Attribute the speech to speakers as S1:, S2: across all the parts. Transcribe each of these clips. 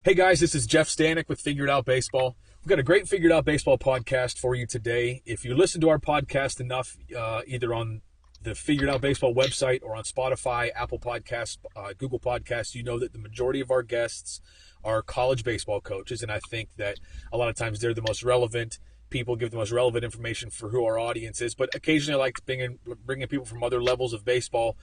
S1: Hey guys, this is Jeff Stanek with Figured Out Baseball. We've got a great Figured Out Baseball podcast for you today. If you listen to our podcast enough, either on the Figured Out Baseball website or on Spotify, Apple Podcasts, Google Podcasts, you know that the majority of our guests are college baseball coaches, and I think that a lot of times they're the most relevant people, give the most relevant information for who our audience is. But occasionally I like bringing people from other levels of baseball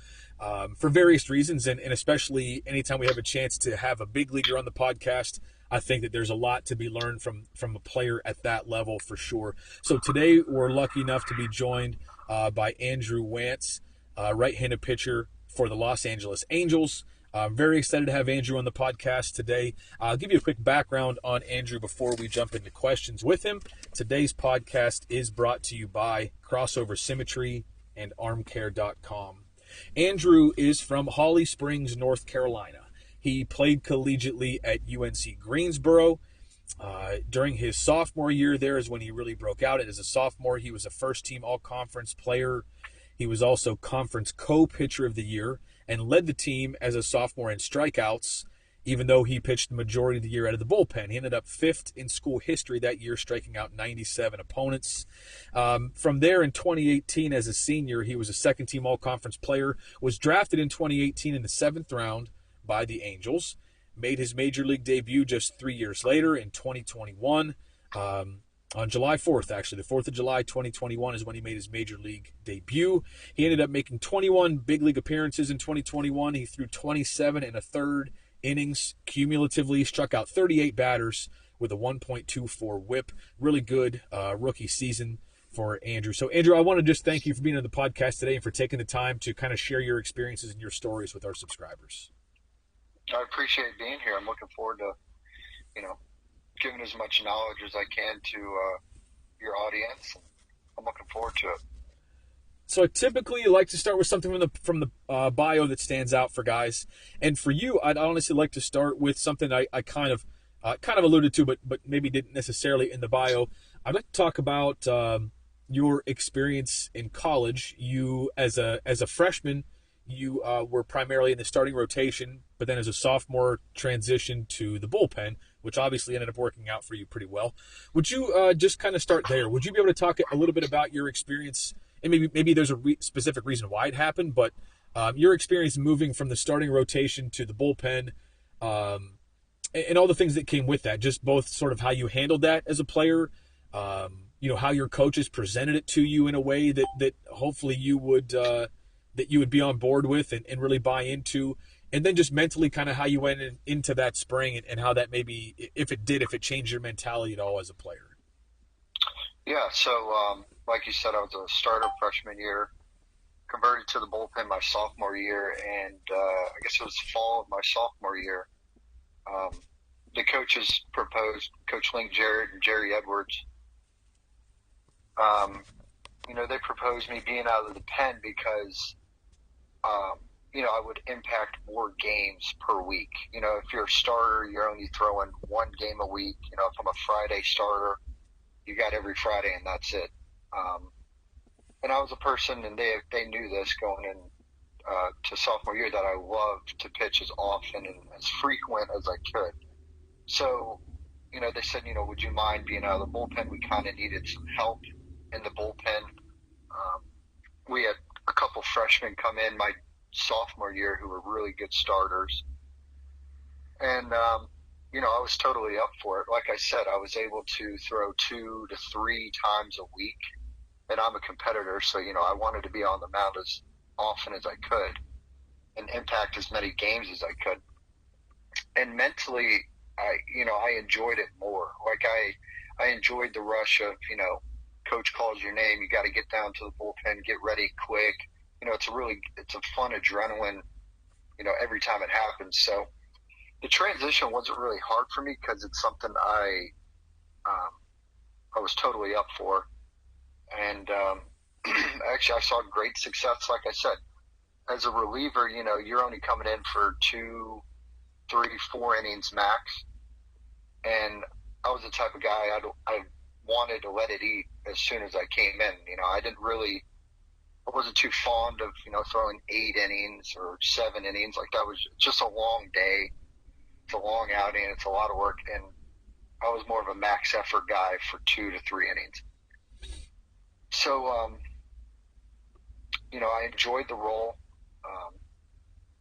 S1: for various reasons, and especially anytime we have a chance to have a big leaguer on the podcast, I think that there's a lot to be learned from a player at that level for sure. So today we're lucky enough to be joined by Andrew Wantz, right-handed pitcher for the Los Angeles Angels. I'm very excited to have Andrew on the podcast today. I'll give you a quick background on Andrew before we jump into questions with him. Today's podcast is brought to you by Crossover Symmetry and armcare.com. Andrew is from Holly Springs, North Carolina. He played collegiately at UNC Greensboro. During his sophomore year there is when he really broke out. As a sophomore, he was a first-team all-conference player. He was also conference co-pitcher of the year and led the team as a sophomore in strikeouts, even though he pitched the majority of the year out of the bullpen. He ended up fifth in school history that year, striking out 97 opponents. From there in 2018 as a senior, he was a second-team all-conference player, was drafted in 2018 in the 7th round by the Angels, made his major league debut just 3 years later in 2021. On July 4th, actually, the 4th of July, 2021 is when he made his major league debut. He ended up making 21 big league appearances in 2021. He threw 27 and a third innings cumulatively, struck out 38 batters with a 1.24 whip. Really good rookie season for Andrew. So, Andrew, I want to just thank you for being on the podcast today and for taking the time to kind of share your experiences and your stories with our subscribers.
S2: I appreciate being here. I'm looking forward to, giving as much knowledge as I can to your audience. I'm looking forward to it.
S1: So I typically like to start with something from the bio that stands out for guys, and for you, I'd honestly like to start with something I kind of alluded to, but maybe didn't necessarily in the bio. I'd like to talk about your experience in college. You as a freshman, you were primarily in the starting rotation, but then as a sophomore transitioned to the bullpen, which obviously ended up working out for you pretty well. Would you just kind of start there? Would you be able to talk a little bit about your experience, and maybe there's a specific reason why it happened, but your experience moving from the starting rotation to the bullpen, and all the things that came with that, just both sort of how you handled that as a player, how your coaches presented it to you in a way that hopefully you would be on board with and really buy into, and then just mentally kind of how you went into that spring and how that maybe, if it changed your mentality at all as a player.
S2: Yeah, so like you said, I was a starter freshman year, converted to the bullpen my sophomore year, and I guess it was fall of my sophomore year. The coaches proposed, Coach Link Jarrett and Jerry Edwards, they proposed me being out of the pen because I would impact more games per week. If you're a starter, you're only throwing one game a week. If I'm a Friday starter, you got every Friday and that's it. And I was a person, and they knew this going in to sophomore year, that I loved to pitch as often and as frequent as I could. So, they said, would you mind being out of the bullpen? We kind of needed some help in the bullpen. We had a couple freshmen come in my sophomore year who were really good starters. And, I was totally up for it. Like I said, I was able to throw 2 to 3 times a week. And I'm a competitor, so, I wanted to be on the mound as often as I could and impact as many games as I could. And mentally, I enjoyed it more. Like I enjoyed the rush of, coach calls your name, you got to get down to the bullpen, get ready quick. It's a fun adrenaline, every time it happens. So the transition wasn't really hard for me because it's something I was totally up for. And actually I saw great success. Like I said, as a reliever, you're only coming in for 2, 3, 4 innings max. And I was the type of guy I wanted to let it eat as soon as I came in. I wasn't too fond of, throwing 8 innings or 7 innings. Like, that was just a long day. It's a long outing. It's a lot of work, and I was more of a max effort guy for 2 to 3 innings. So, I enjoyed the role.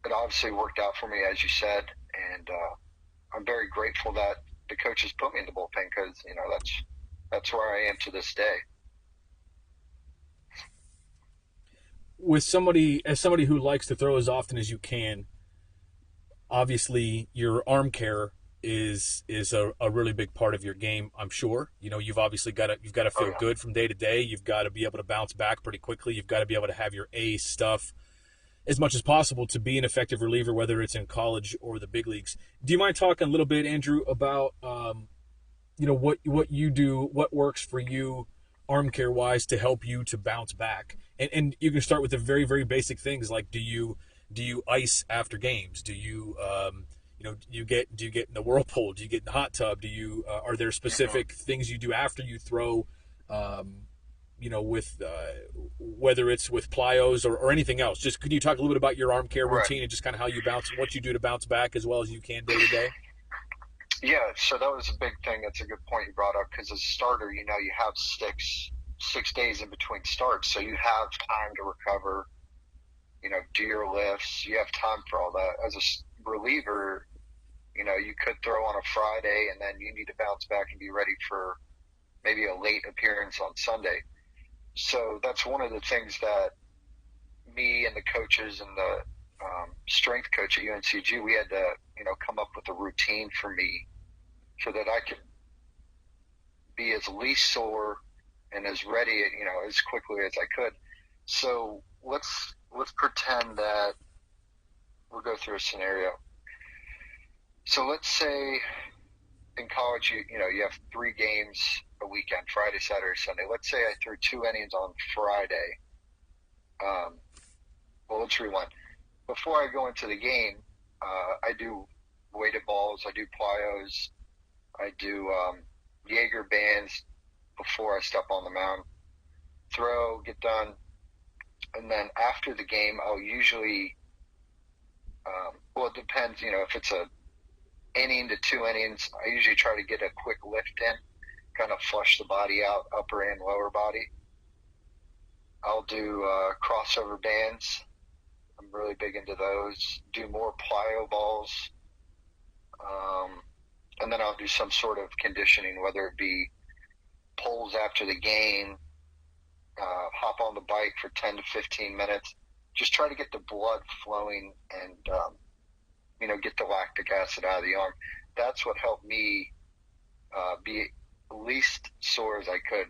S2: It obviously worked out for me, as you said, and I'm very grateful that the coaches put me in the bullpen because, that's where I am to this day.
S1: With somebody who likes to throw as often as you can, obviously your arm care is a really big part of your game. I'm sure you've obviously got to feel good from day to day. You've got to be able to bounce back pretty quickly. You've got to be able to have your A stuff as much as possible to be an effective reliever, whether it's in college or the big leagues. Do you mind talking a little bit, Andrew, about what you do, what works for you arm care wise to help you to bounce back? And you can start with the very, very basic things like do you ice after games? Do you do you get in the whirlpool? Do you get in the hot tub? Do you are there specific things you do after you throw? With whether it's with plyos or anything else. Just could you talk a little bit about your arm care routine and just kind of how you bounce, what you do to bounce back as well as you can day to day?
S2: Yeah, so that was a big thing. That's a good point you brought up because as a starter, you have 6 days in between starts, so you have time to recover, do your lifts. You have time for all that. As a reliever, you could throw on a Friday and then you need to bounce back and be ready for maybe a late appearance on Sunday. So that's one of the things that me and the coaches and the strength coach at UNCG, we had to, come up with a routine for me so that I could be as least sore and as ready, as quickly as I could. So let's pretend that we'll go through a scenario. So let's say in college, you have 3 games a weekend, Friday, Saturday, Sunday. Let's say I threw 2 innings on Friday. Well, let's rewind. Before I go into the game, I do weighted balls, I do plyos, I do Jaeger bands before I step on the mound, throw, get done, and then after the game, I'll usually, it depends, if it's a inning to 2 innings, I usually try to get a quick lift in, kind of flush the body out, upper and lower body. I'll do crossover bands. I'm really big into those. Do more plyo balls. And then I'll do some sort of conditioning, whether it be pulls after the game, hop on the bike for 10 to 15 minutes. Just try to get the blood flowing and, get the lactic acid out of the arm. That's what helped me be least sore as I could.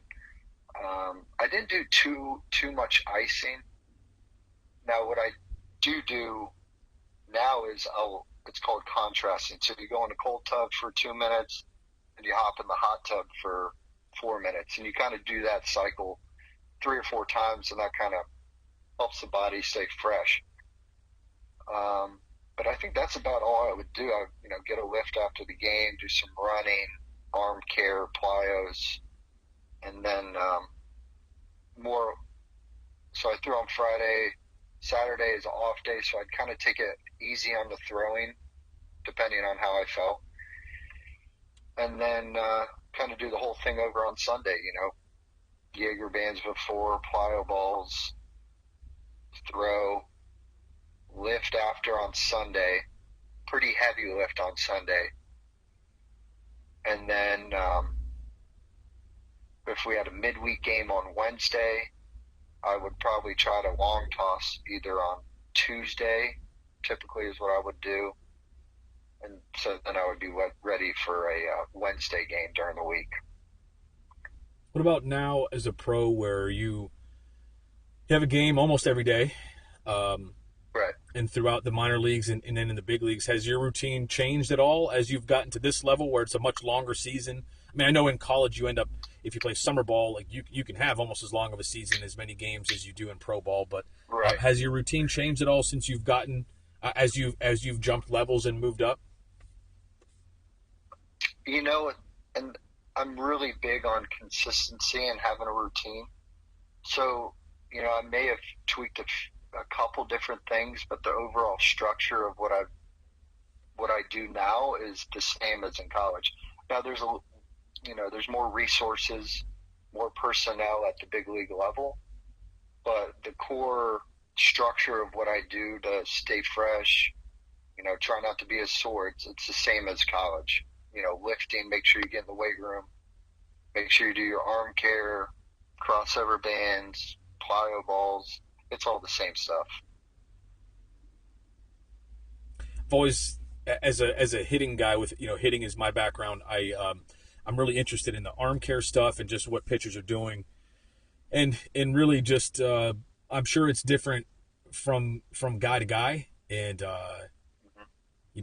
S2: I didn't do too much icing. Now, what I do now is it's called contrasting. So you go in a cold tub for 2 minutes and you hop in the hot tub for 4 minutes, and you kind of do that cycle 3 or 4 times, and that kind of helps the body stay fresh. But I think that's about all I would do. I get a lift after the game, do some running, arm care, plyos, and then more. So I threw on Friday. Saturday is an off day, so I'd kind of take it easy on the throwing, depending on how I felt. And then kind of do the whole thing over on Sunday, Jaeger bands before, plyo balls, throw, lift after on Sunday, pretty heavy lift on Sunday. And then if we had a midweek game on Wednesday, I would probably try to long toss either on Tuesday, typically is what I would do. And so then I would be ready for a Wednesday game during the week.
S1: What about now as a pro where you have a game almost every day?
S2: Right.
S1: And throughout the minor leagues and then in the big leagues, has your routine changed at all as you've gotten to this level where it's a much longer season? I mean, I know in college you end up, if you play summer ball, like you can have almost as long of a season, as many games as you do in pro ball. But
S2: right.
S1: Has your routine changed at all since you've gotten, as you've jumped levels and moved up?
S2: And I'm really big on consistency and having a routine. So, I may have tweaked a couple different things, but the overall structure of what I've what I do now is the same as in college. Now there's there's more resources, more personnel at the big league level, but the core structure of what I do to stay fresh, try not to be as sore, it's the same as college. Lifting, make sure you get in the weight room, make sure you do your arm care, crossover bands, plyo balls. It's all the same stuff.
S1: I've always, as a hitting guy with hitting is my background. I'm really interested in the arm care stuff and just what pitchers are doing, and really just I'm sure it's different from guy to guy, and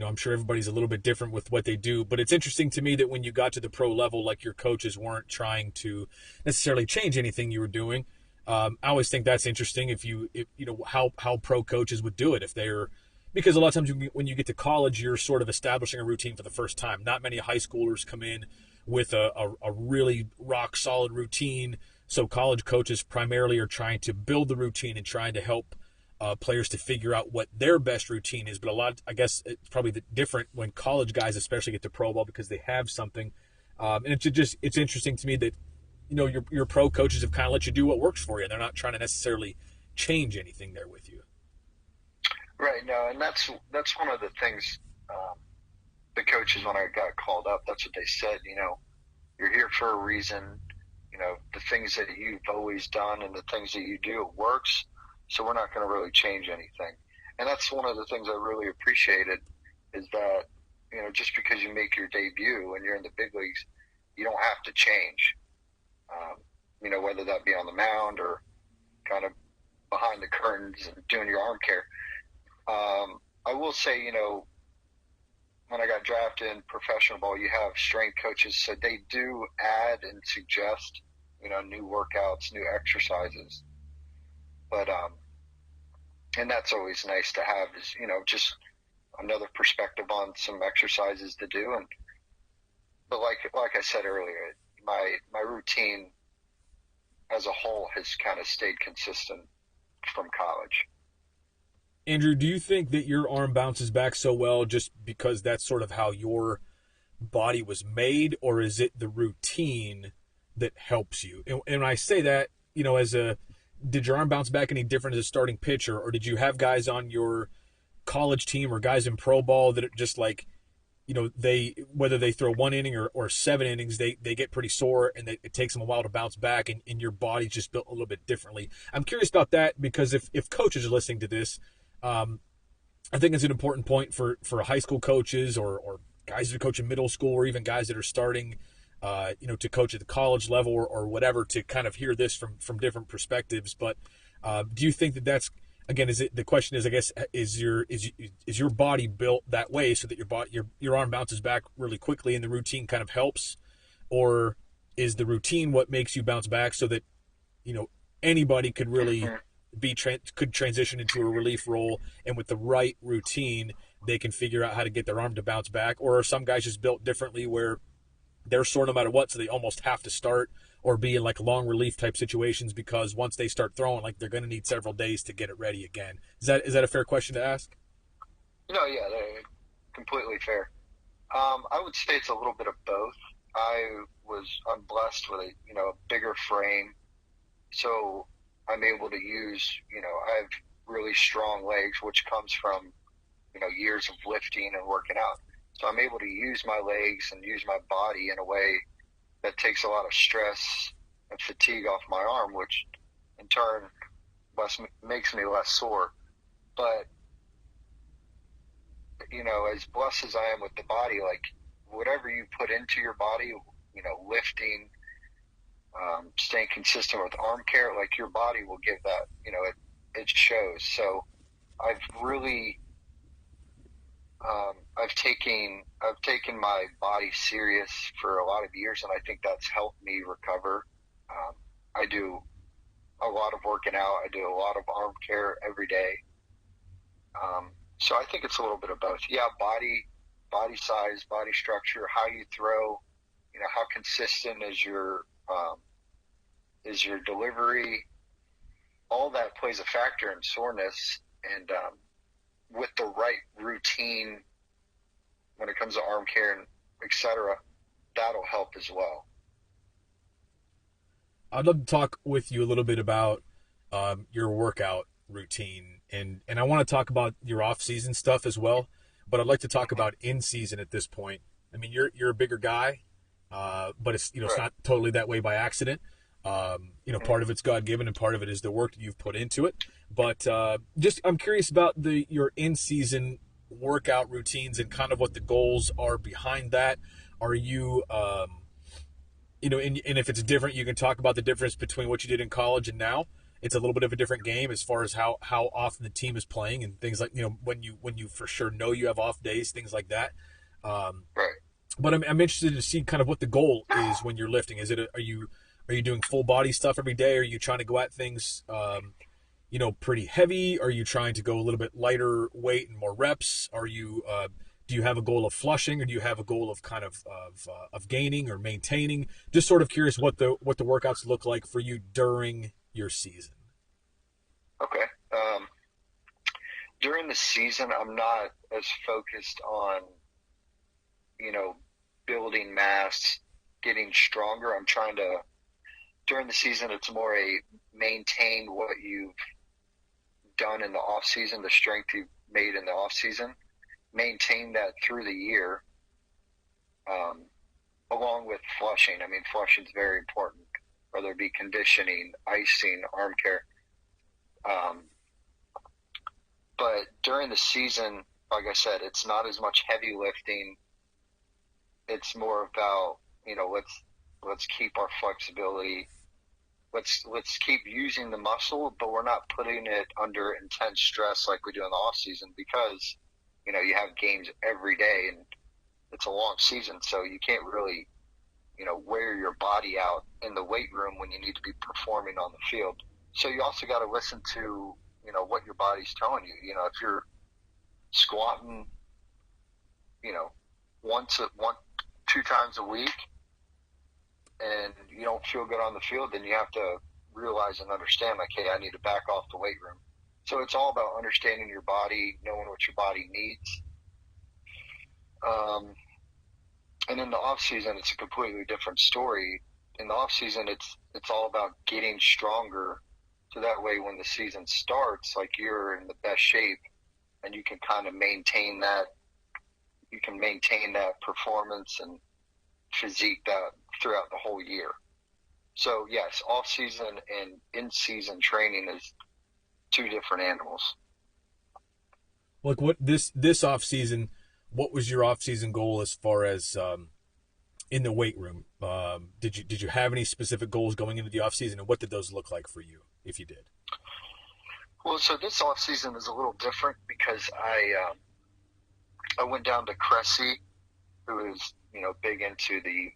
S1: I'm sure everybody's a little bit different with what they do. But it's interesting to me that when you got to the pro level, like your coaches weren't trying to necessarily change anything you were doing. I always think that's interesting if how pro coaches would do it if they're, because a lot of times when you get to college, you're sort of establishing a routine for the first time. Not many high schoolers come in with a really rock solid routine. So college coaches primarily are trying to build the routine and trying to help players to figure out what their best routine is. But I guess it's probably different when college guys especially get to pro ball because they have something. And it's interesting to me that your pro coaches have kind of let you do what works for you. They're not trying to necessarily change anything there with you.
S2: Right. No, and that's one of the things. The coaches, when I got called up, that's what they said. You're here for a reason. The things that you've always done and the things that you do, it works. So we're not going to really change anything. And that's one of the things I really appreciated is that, just because you make your debut and you're in the big leagues, you don't have to change. Whether that be on the mound or kind of behind the curtains and doing your arm care. I will say, when I got drafted in professional ball, you have strength coaches, so they do add and suggest, new workouts, new exercises. But and that's always nice to have is, just another perspective on some exercises to do. But like I said earlier, my routine as a whole has kind of stayed consistent from college.
S1: Andrew, do you think that your arm bounces back so well just because that's sort of how your body was made, or is it the routine that helps you? And when I say that, did your arm bounce back any different as a starting pitcher, or did you have guys on your college team or guys in pro ball that are just like, whether they throw 1 inning or 7 innings, they get pretty sore and it takes them a while to bounce back, and your body's just built a little bit differently. I'm curious about that because if coaches are listening to this, I think it's an important point for high school coaches or guys that are coaching middle school or even guys that are starting, to coach at the college level or whatever, to kind of hear this from different perspectives. But do you think that's, again, the question is, I guess, is your body built that way so that your arm bounces back really quickly and the routine kind of helps, or is the routine what makes you bounce back so that anybody could really could transition into a relief role, and with the right routine they can figure out how to get their arm to bounce back? Or are some guys just built differently where they're sore no matter what, so they almost have to start or be in like long relief type situations because once they start throwing, like, they're going to need several days to get it ready again? Is that a fair question to ask?
S2: No, yeah, completely fair. I would say it's a little bit of both. I'm blessed with a bigger frame, so I'm able to use, I have really strong legs, which comes from, years of lifting and working out. So I'm able to use my legs and use my body in a way that takes a lot of stress and fatigue off my arm, which in turn makes me less sore. But, as blessed as I am with the body, like, whatever you put into your body, lifting, staying consistent with arm care, like, your body will give that, it shows. So I've really, I've taken my body serious for a lot of years, and I think that's helped me recover. I do a lot of working out. I do a lot of arm care every day. So I think it's a little bit of both. Yeah, body size, body structure, how you throw, how consistent is your delivery. All that plays a factor in soreness, and with the right routine when it comes to arm care and etc., that'll help as well.
S1: I'd love to talk with you a little bit about your workout routine, and I want to talk about your off-season stuff as well. But I'd like to talk about in-season at this point. I mean, you're a bigger guy, but it's it's
S2: Right.
S1: not totally that way by accident. Part of it's God-given, and part of it is the work that you've put into it. But just I'm curious about your in-season workout routines and kind of what the goals are behind that. Are you and if it's different, you can talk about the difference between what you did in college and now. It's a little bit of a different game as far as how often the team is playing and things like when you for sure know you have off days, things like that. Um,
S2: Right.
S1: but I'm interested to see kind of what the goal is when you're lifting. Are you doing full body stuff every day? Are you trying to go at things pretty heavy? Are you trying to go a little bit lighter weight and more reps? Are you do you have a goal of flushing, or do you have a goal of kind of gaining or maintaining? Just sort of curious what the workouts look like for you during your season.
S2: Okay. During the season, I'm not as focused on, building mass, getting stronger. I'm trying to, during the season, it's more a maintain what you've done in the off season, the strength you've made in the off season, maintain that through the year, along with flushing. I mean, flushing is very important, whether it be conditioning, icing, arm care. But during the season, like I said, it's not as much heavy lifting. It's more about, let's keep our flexibility. Let's keep using the muscle, but we're not putting it under intense stress like we do in the off season, because you have games every day and it's a long season, so you can't really wear your body out in the weight room when you need to be performing on the field. So you also got to listen to what your body's telling you. If you're squatting 2 times a week and you don't feel good on the field, then you have to realize and understand, like, hey, I need to back off the weight room. So it's all about understanding your body, knowing what your body needs. And in the off season, it's a completely different story. In the off season, it's all about getting stronger, so that way when the season starts, like, you're in the best shape and you can kind of maintain that. You can maintain that performance and physique that throughout the whole year. So yes, off season and in season training is 2 different animals.
S1: Like, what this off season, what was your off season goal as far as in the weight room? Did you have any specific goals going into the off season, and what did those look like for you, if you did?
S2: Well, so this off season is a little different because I went down to Cressy, who is big into the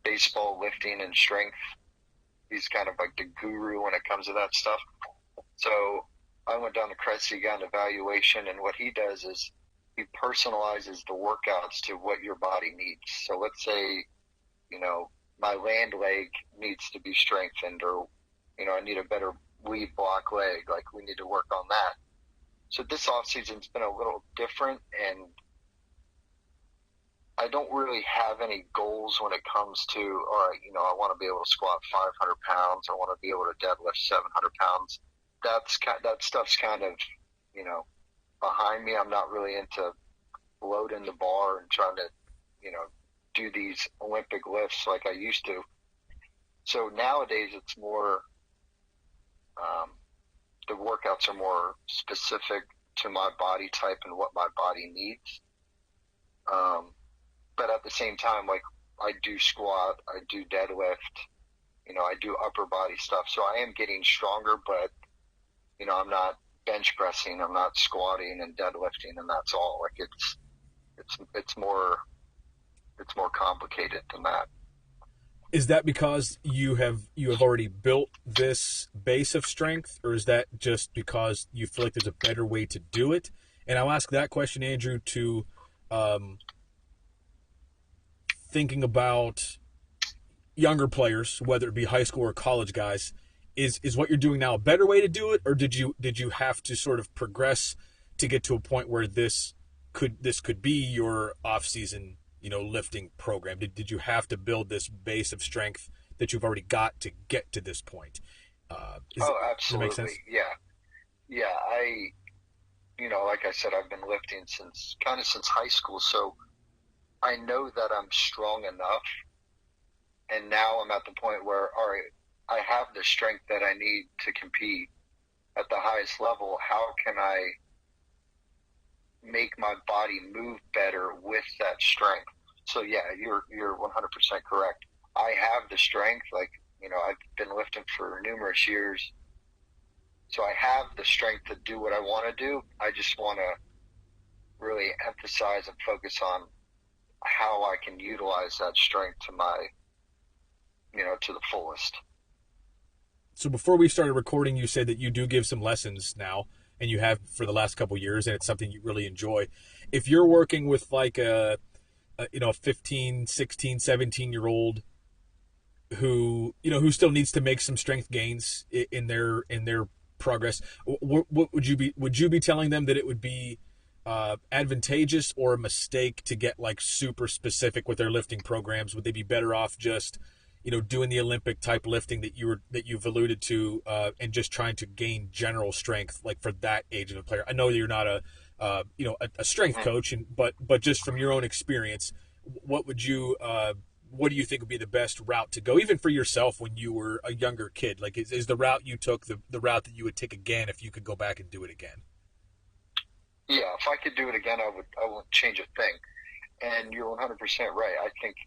S2: baseball lifting and strength. He's kind of like the guru when it comes to that stuff. So I went down to Cressy, got an evaluation, and what he does is he personalizes the workouts to what your body needs. So let's say, my land leg needs to be strengthened, or, I need a better lead block leg. Like, we need to work on that. So this off season's been a little different, and I don't really have any goals when it comes to, all right, I want to be able to squat 500 pounds. I want to be able to deadlift 700 pounds. That stuff's kind of, behind me. I'm not really into loading the bar and trying to, do these Olympic lifts like I used to. So nowadays it's more, the workouts are more specific to my body type and what my body needs. But at the same time, like, I do squat, I do deadlift, I do upper body stuff. So I am getting stronger, but, I'm not bench pressing, I'm not squatting and deadlifting, and that's all. Like, it's more complicated than that.
S1: Is that because you have already built this base of strength, or is that just because you feel like there's a better way to do it? And I'll ask that question, Andrew, to thinking about younger players, whether it be high school or college guys. Is what you're doing now a better way to do it, or did you have to sort of progress to get to a point where this could be your off season, lifting program? Did you have to build this base of strength that you've already got to get to this point? Does that make sense?
S2: Absolutely. Yeah. Yeah. Like I said, I've been lifting since high school. So I know that I'm strong enough. And now I'm at the point where, all right, I have the strength that I need to compete at the highest level. How can I make my body move better with that strength? So yeah, you're 100% correct. I have the strength. Like, I've been lifting for numerous years. So I have the strength to do what I want to do. I just want to really emphasize and focus on how I can utilize that strength to to the fullest.
S1: So before we started recording, you said that you do give some lessons now, and you have for the last couple of years, and it's something you really enjoy. If you're working with like a 15, 16, 17-year-old who still needs to make some strength gains in their progress, what would you be telling them that it would be advantageous or a mistake to get like super specific with their lifting programs? Would they be better off just doing the Olympic type lifting that you've alluded to, and just trying to gain general strength, like for that age of a player? I know you're not a strength coach, but just from your own experience, what do you think would be the best route to go, even for yourself when you were a younger kid? Like, is the route you took the route that you would take again if you could go back and do it again?
S2: Yeah, if I could do it again, I wouldn't change a thing. And you're 100% right. I think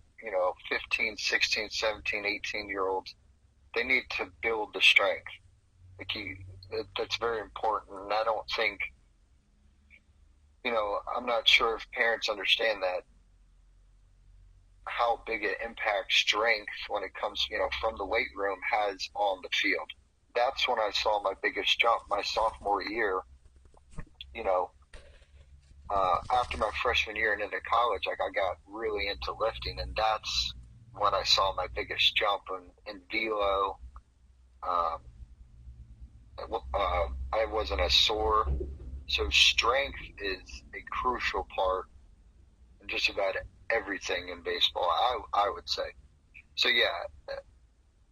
S2: 15, 16, 17, 18-year-olds, they need to build the strength. That's very important. And I don't think, I'm not sure if parents understand that, how big an impact strength when it comes, from the weight room has on the field. That's when I saw my biggest jump my sophomore year, after my freshman year and into college. Like, I got really into lifting, and that's when I saw my biggest jump in velo. I wasn't as sore. So strength is a crucial part in just about everything in baseball, I would say. So yeah,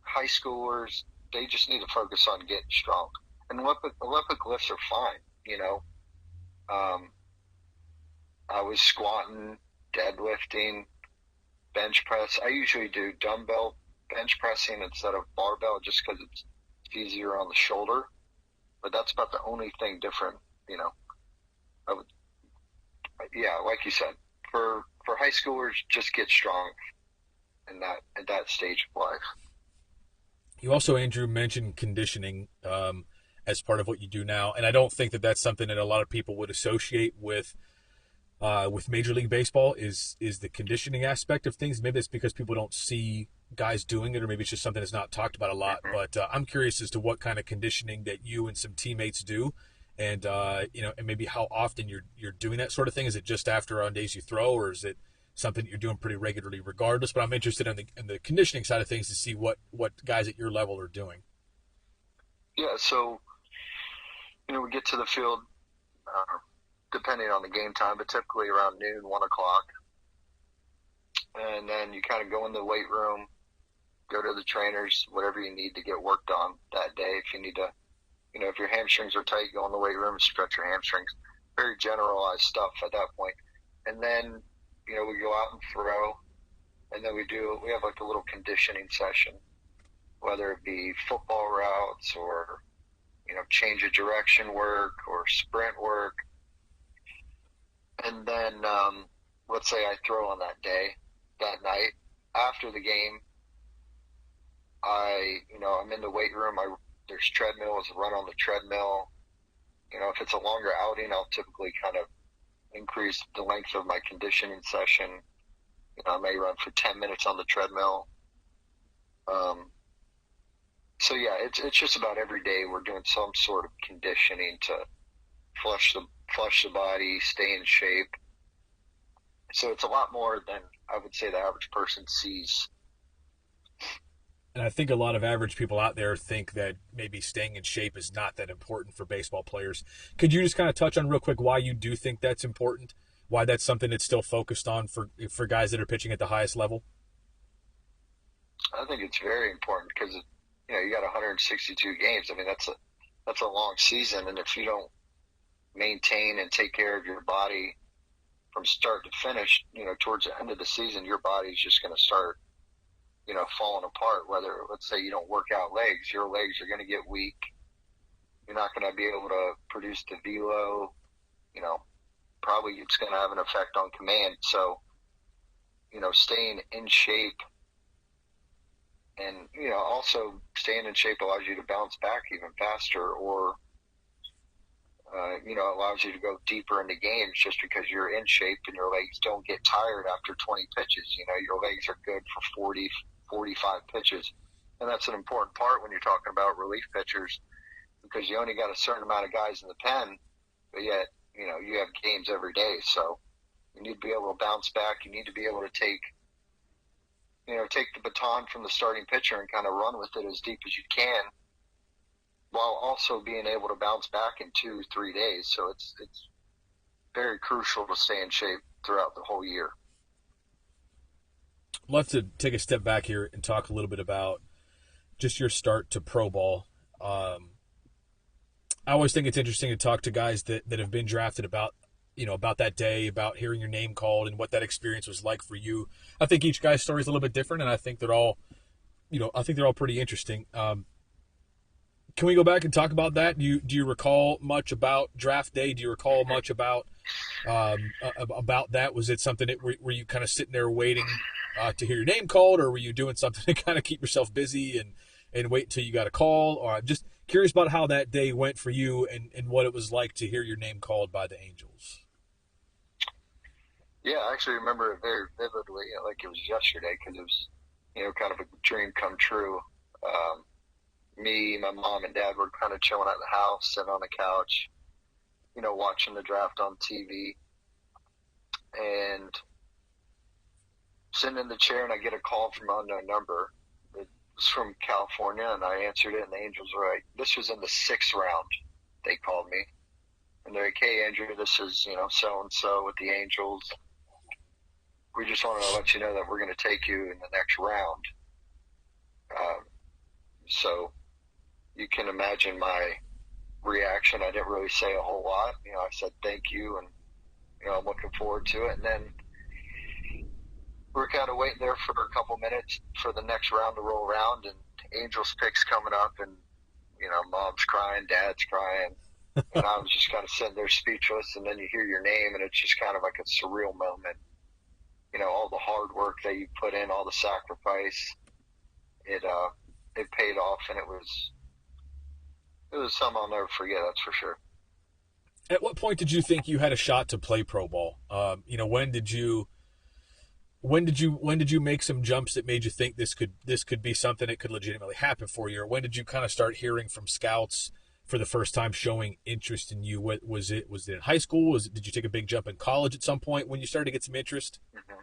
S2: high schoolers, they just need to focus on getting strong. And Olympic lifts are fine, I was squatting, deadlifting, bench press. I usually do dumbbell bench pressing instead of barbell just because it's easier on the shoulder. But that's about the only thing different, like you said, for high schoolers, just get strong at that stage of life.
S1: You also, Andrew, mentioned conditioning as part of what you do now, and I don't think that that's something that a lot of people would associate with Major League Baseball is the conditioning aspect of things. Maybe it's because people don't see guys doing it, or maybe it's just something that's not talked about a lot. But I'm curious as to what kind of conditioning that you and some teammates do, and and maybe how often you're doing that sort of thing. Is it just after on days you throw, or is it something you're doing pretty regularly regardless? But I'm interested in the conditioning side of things to see what guys at your level are doing.
S2: Yeah, so we get to the field depending on the game time, but typically around noon, 1 o'clock. And then you kind of go in the weight room, go to the trainers, whatever you need to get worked on that day. If you need to, if your hamstrings are tight, go in the weight room, stretch your hamstrings. Very generalized stuff at that point. And then, we go out and throw, and then we have like a little conditioning session, whether it be football routes or, change of direction work or sprint work. And then, let's say I throw on that night. After the game, I'm in the weight room. There's treadmills, run on the treadmill. If it's a longer outing, I'll typically kind of increase the length of my conditioning session. I may run for 10 minutes on the treadmill. So yeah, it's just about every day we're doing some sort of conditioning to flush the body, stay in shape. So it's a lot more than I would say the average person sees.
S1: And I think a lot of average people out there think that maybe staying in shape is not that important for baseball players. Could you just kind of touch on real quick why you do think that's important? why that's something that's still focused on for guys that are pitching at the highest level?
S2: I think it's very important because you got 162 games. I mean, that's a long season, and if you don't maintain and take care of your body from start to finish, towards the end of the season, your body's just going to start, falling apart. Whether, let's say, you don't work out legs, your legs are going to get weak. You're not going to be able to produce the velo. Probably it's going to have an effect on command. So, staying in shape and, also staying in shape allows you to bounce back even faster, or, allows you to go deeper into games just because you're in shape and your legs don't get tired after 20 pitches. Your legs are good for 40, 45 pitches. And that's an important part when you're talking about relief pitchers, because you only got a certain amount of guys in the pen, but yet, you have games every day. So you need to be able to bounce back. You need to be able to take the baton from the starting pitcher and kind of run with it as deep as you can, while also being able to bounce back in 2-3 days. So it's very crucial to stay in shape throughout the whole year.
S1: I'd love to take a step back here and talk a little bit about just your start to pro ball. I always think it's interesting to talk to guys that have been drafted about that day, about hearing your name called and what that experience was like for you. I think each guy's story is a little bit different, and I think they're all pretty interesting. Can we go back and talk about that? Do you recall much about draft day? Do you recall much about that? Was it something that were you kind of sitting there waiting to hear your name called, or were you doing something to kind of keep yourself busy and wait until you got a call? Or I'm just curious about how that day went for you and what it was like to hear your name called by the Angels.
S2: Yeah, I actually remember it very vividly, like it was yesterday, because it was, kind of a dream come true. Me, my mom, and dad were kind of chilling at the house, sitting on the couch, watching the draft on TV. And sitting in the chair, and I get a call from an unknown number. It was from California, and I answered it, and the Angels were like, this was in the 6th round. They called me. And they're like, hey, Andrew, this is, so-and-so with the Angels. We just wanted to let you know that we're going to take you in the next round. So you can imagine my reaction. I didn't really say a whole lot. I said thank you, and, I'm looking forward to it. And then we're kind of waiting there for a couple minutes for the next round to roll around, and Angels picks coming up, and, mom's crying, dad's crying. And I was just kind of sitting there speechless, and then you hear your name, and it's just kind of like a surreal moment. All the hard work that you put in, all the sacrifice, it paid off, and it was something I'll never forget, that's for sure.
S1: At what point did you think you had a shot to play pro ball? When did you make some jumps that made you think this could be something that could legitimately happen for you? Or when did you kind of start hearing from scouts for the first time showing interest in you? What was it in high school? Did you take a big jump in college at some point when you started to get some interest?
S2: Mm-hmm.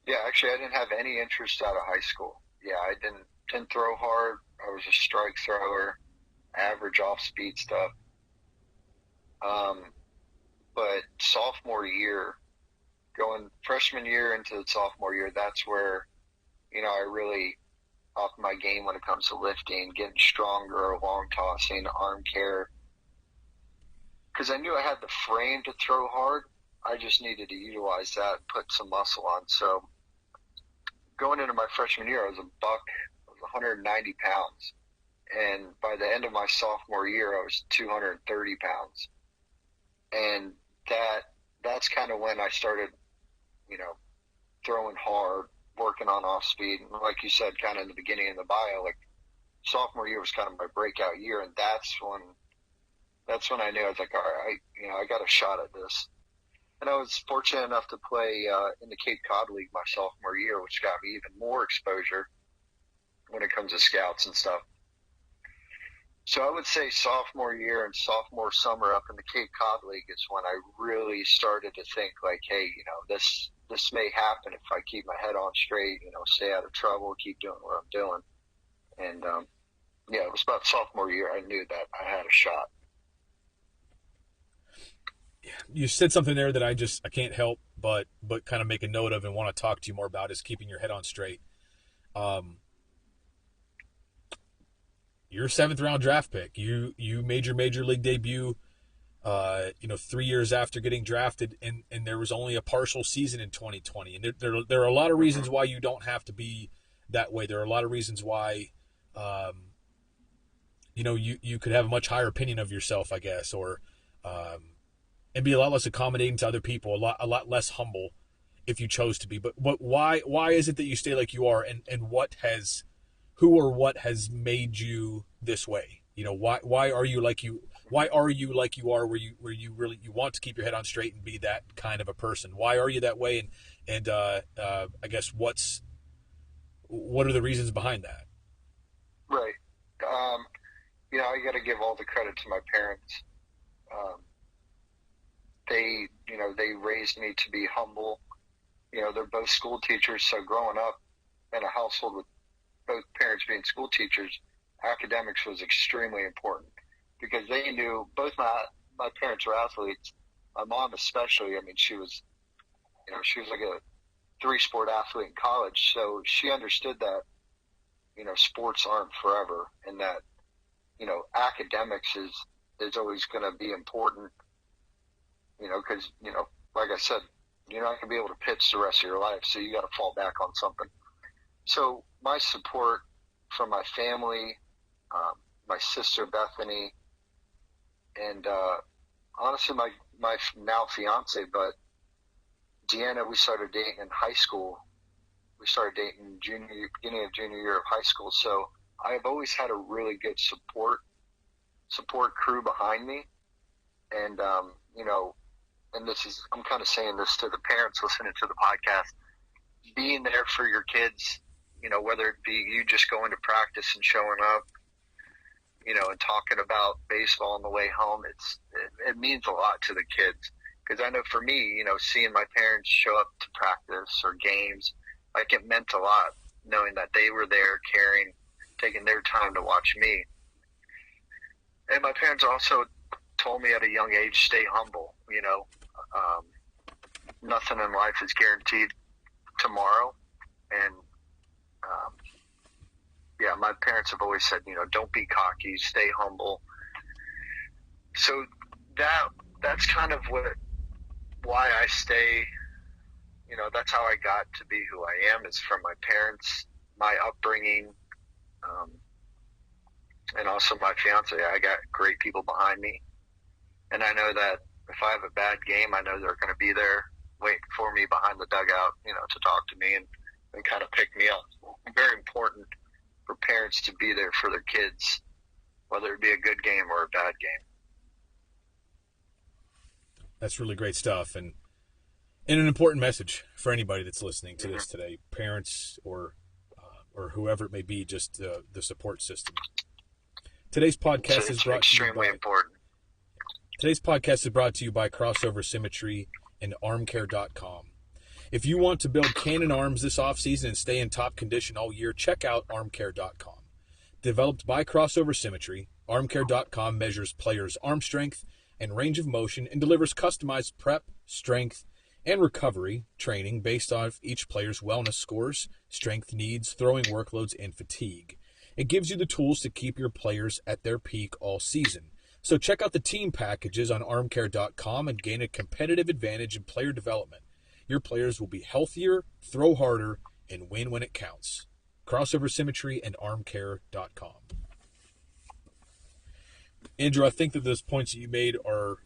S2: Yeah, actually, I didn't have any interest out of high school. Yeah, I didn't throw hard. I was a strike thrower, average off-speed stuff. But sophomore year, going freshman year into the sophomore year, that's where, I really upped my game when it comes to lifting, getting stronger, long tossing, arm care. Because I knew I had the frame to throw hard. I just needed to utilize that and put some muscle on. So going into my freshman year, I was a buck. I was 190 pounds. And by the end of my sophomore year, I was 230 pounds. And that's kind of when I started, throwing hard, working on off speed. And like you said, kind of in the beginning of the bio, like sophomore year was kind of my breakout year. And that's when I knew I was like, all right, I got a shot at this. And I was fortunate enough to play in the Cape Cod League my sophomore year, which got me even more exposure when it comes to scouts and stuff. So I would say sophomore year and sophomore summer up in the Cape Cod League is when I really started to think like, hey, this may happen if I keep my head on straight, stay out of trouble, keep doing what I'm doing. And, it was about sophomore year I knew that I had a shot.
S1: you said something there that I can't help but kind of make a note of and want to talk to you more about is keeping your head on straight. Um, you're a seventh round draft pick. You made your major league debut 3 years after getting drafted, and there was only a partial season in 2020. And there are a lot of reasons why you don't have to be that way. There are a lot of reasons why, you could have a much higher opinion of yourself, I guess, or and be a lot less accommodating to other people, a lot less humble if you chose to be. But why is it that you stay like you are, and who or what has made you this way? Why are you like you? Why are you like you are? Where you really you want to keep your head on straight and be that kind of a person? Why are you that way? And I guess what are the reasons behind that?
S2: Right. I got to give all the credit to my parents. They raised me to be humble. They're both school teachers, so growing up in a household with both parents being school teachers, academics was extremely important because they knew both my parents were athletes. My mom especially, she was like a 3-sport athlete in college, so she understood that, sports aren't forever and that, academics is always going to be important, because, like I said, you're not going to be able to pitch the rest of your life, so you got to fall back on something. So my support from my family, my sister Bethany, and honestly my now fiance, but Deanna, we started dating in high school. We started dating beginning of junior year of high school. So I have always had a really good support crew behind me. And, and I'm kind of saying this to the parents listening to the podcast, being there for your kids, whether it be you just going to practice and showing up, and talking about baseball on the way home, it means a lot to the kids. Because I know for me, seeing my parents show up to practice or games, like it meant a lot knowing that they were there caring, taking their time to watch me. And my parents also told me at a young age, stay humble, nothing in life is guaranteed tomorrow. And, my parents have always said, don't be cocky, stay humble. So that's kind of why I stay, that's how I got to be who I am, is from my parents, my upbringing, and also my fiance. I got great people behind me. And I know that if I have a bad game, I know they're going to be there waiting for me behind the dugout, to talk to me and kind of pick me up. It's very important for parents to be there for their kids, whether it be a good game or a bad game.
S1: That's really great stuff, and an important message for anybody that's listening to this today, parents or whoever it may be, just the support system. Today's podcast is brought to you by
S2: important.
S1: Today's podcast is brought to you by Crossover Symmetry and armcare.com. If you want to build cannon arms this offseason and stay in top condition all year, check out armcare.com. Developed by Crossover Symmetry, armcare.com measures players' arm strength and range of motion and delivers customized prep, strength, and recovery training based on each player's wellness scores, strength needs, throwing workloads, and fatigue. It gives you the tools to keep your players at their peak all season. So check out the team packages on armcare.com and gain a competitive advantage in player development. Your players will be healthier, throw harder, and win when it counts. Crossover Symmetry and armcare.com. Andrew, I think that those points that you made are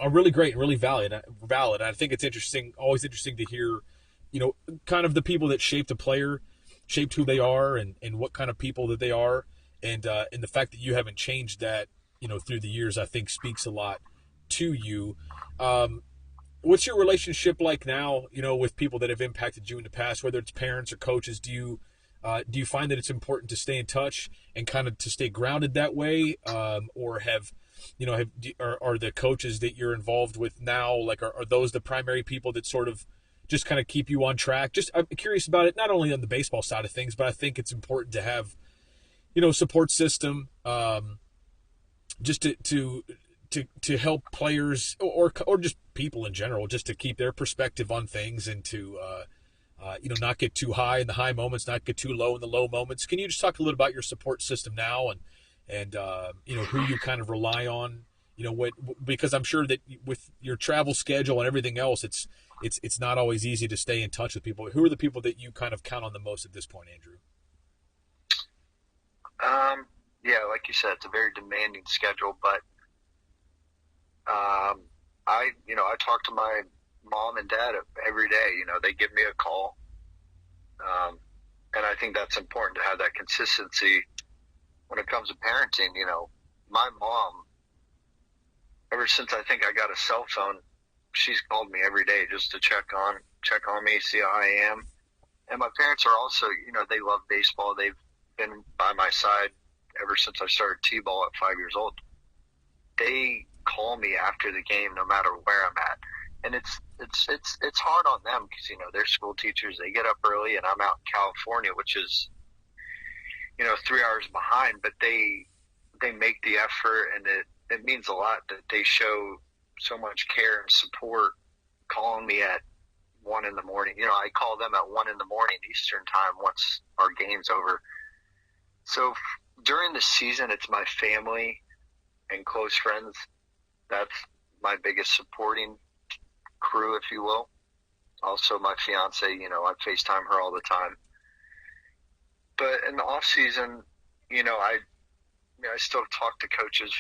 S1: really great and really valid. I think it's always interesting to hear, kind of the people that shaped a player, shaped who they are, and what kind of people that they are, and the fact that you haven't changed that, through the years, I think speaks a lot to you. What's your relationship like now, with people that have impacted you in the past, whether it's parents or coaches? Do you find that it's important to stay in touch and kind of to stay grounded that way? Or are the coaches that you're involved with now, like, are those the primary people that sort of just kind of keep you on track? I'm curious about it, not only on the baseball side of things, but I think it's important to have, support system, just to to help players or just people in general, just to keep their perspective on things and to not get too high in the high moments, not get too low in the low moments. Can you just talk a little about your support system now and who you kind of rely on? Because I'm sure that with your travel schedule and everything else, it's not always easy to stay in touch with people. Who are the people that you kind of count on the most at this point, Andrew?
S2: Yeah, like you said, it's a very demanding schedule, but I talk to my mom and dad every day. They give me a call, and I think that's important to have that consistency when it comes to parenting. My mom, ever since I think I got a cell phone, she's called me every day just to check on me, see how I am. And my parents are also, they love baseball. They've been by my side ever since I started T-ball at 5 years old. They call me after the game no matter where I'm at. And it's hard on them because, they're school teachers. They get up early and I'm out in California, which is, 3 hours behind, but they make the effort, and it means a lot that they show so much care and support calling me at 1 a.m. I call them at 1 a.m. Eastern time once our game's over. So during the season, it's my family and close friends. That's my biggest supporting crew, if you will. Also my fiance, I FaceTime her all the time. But in the off season, I still talk to coaches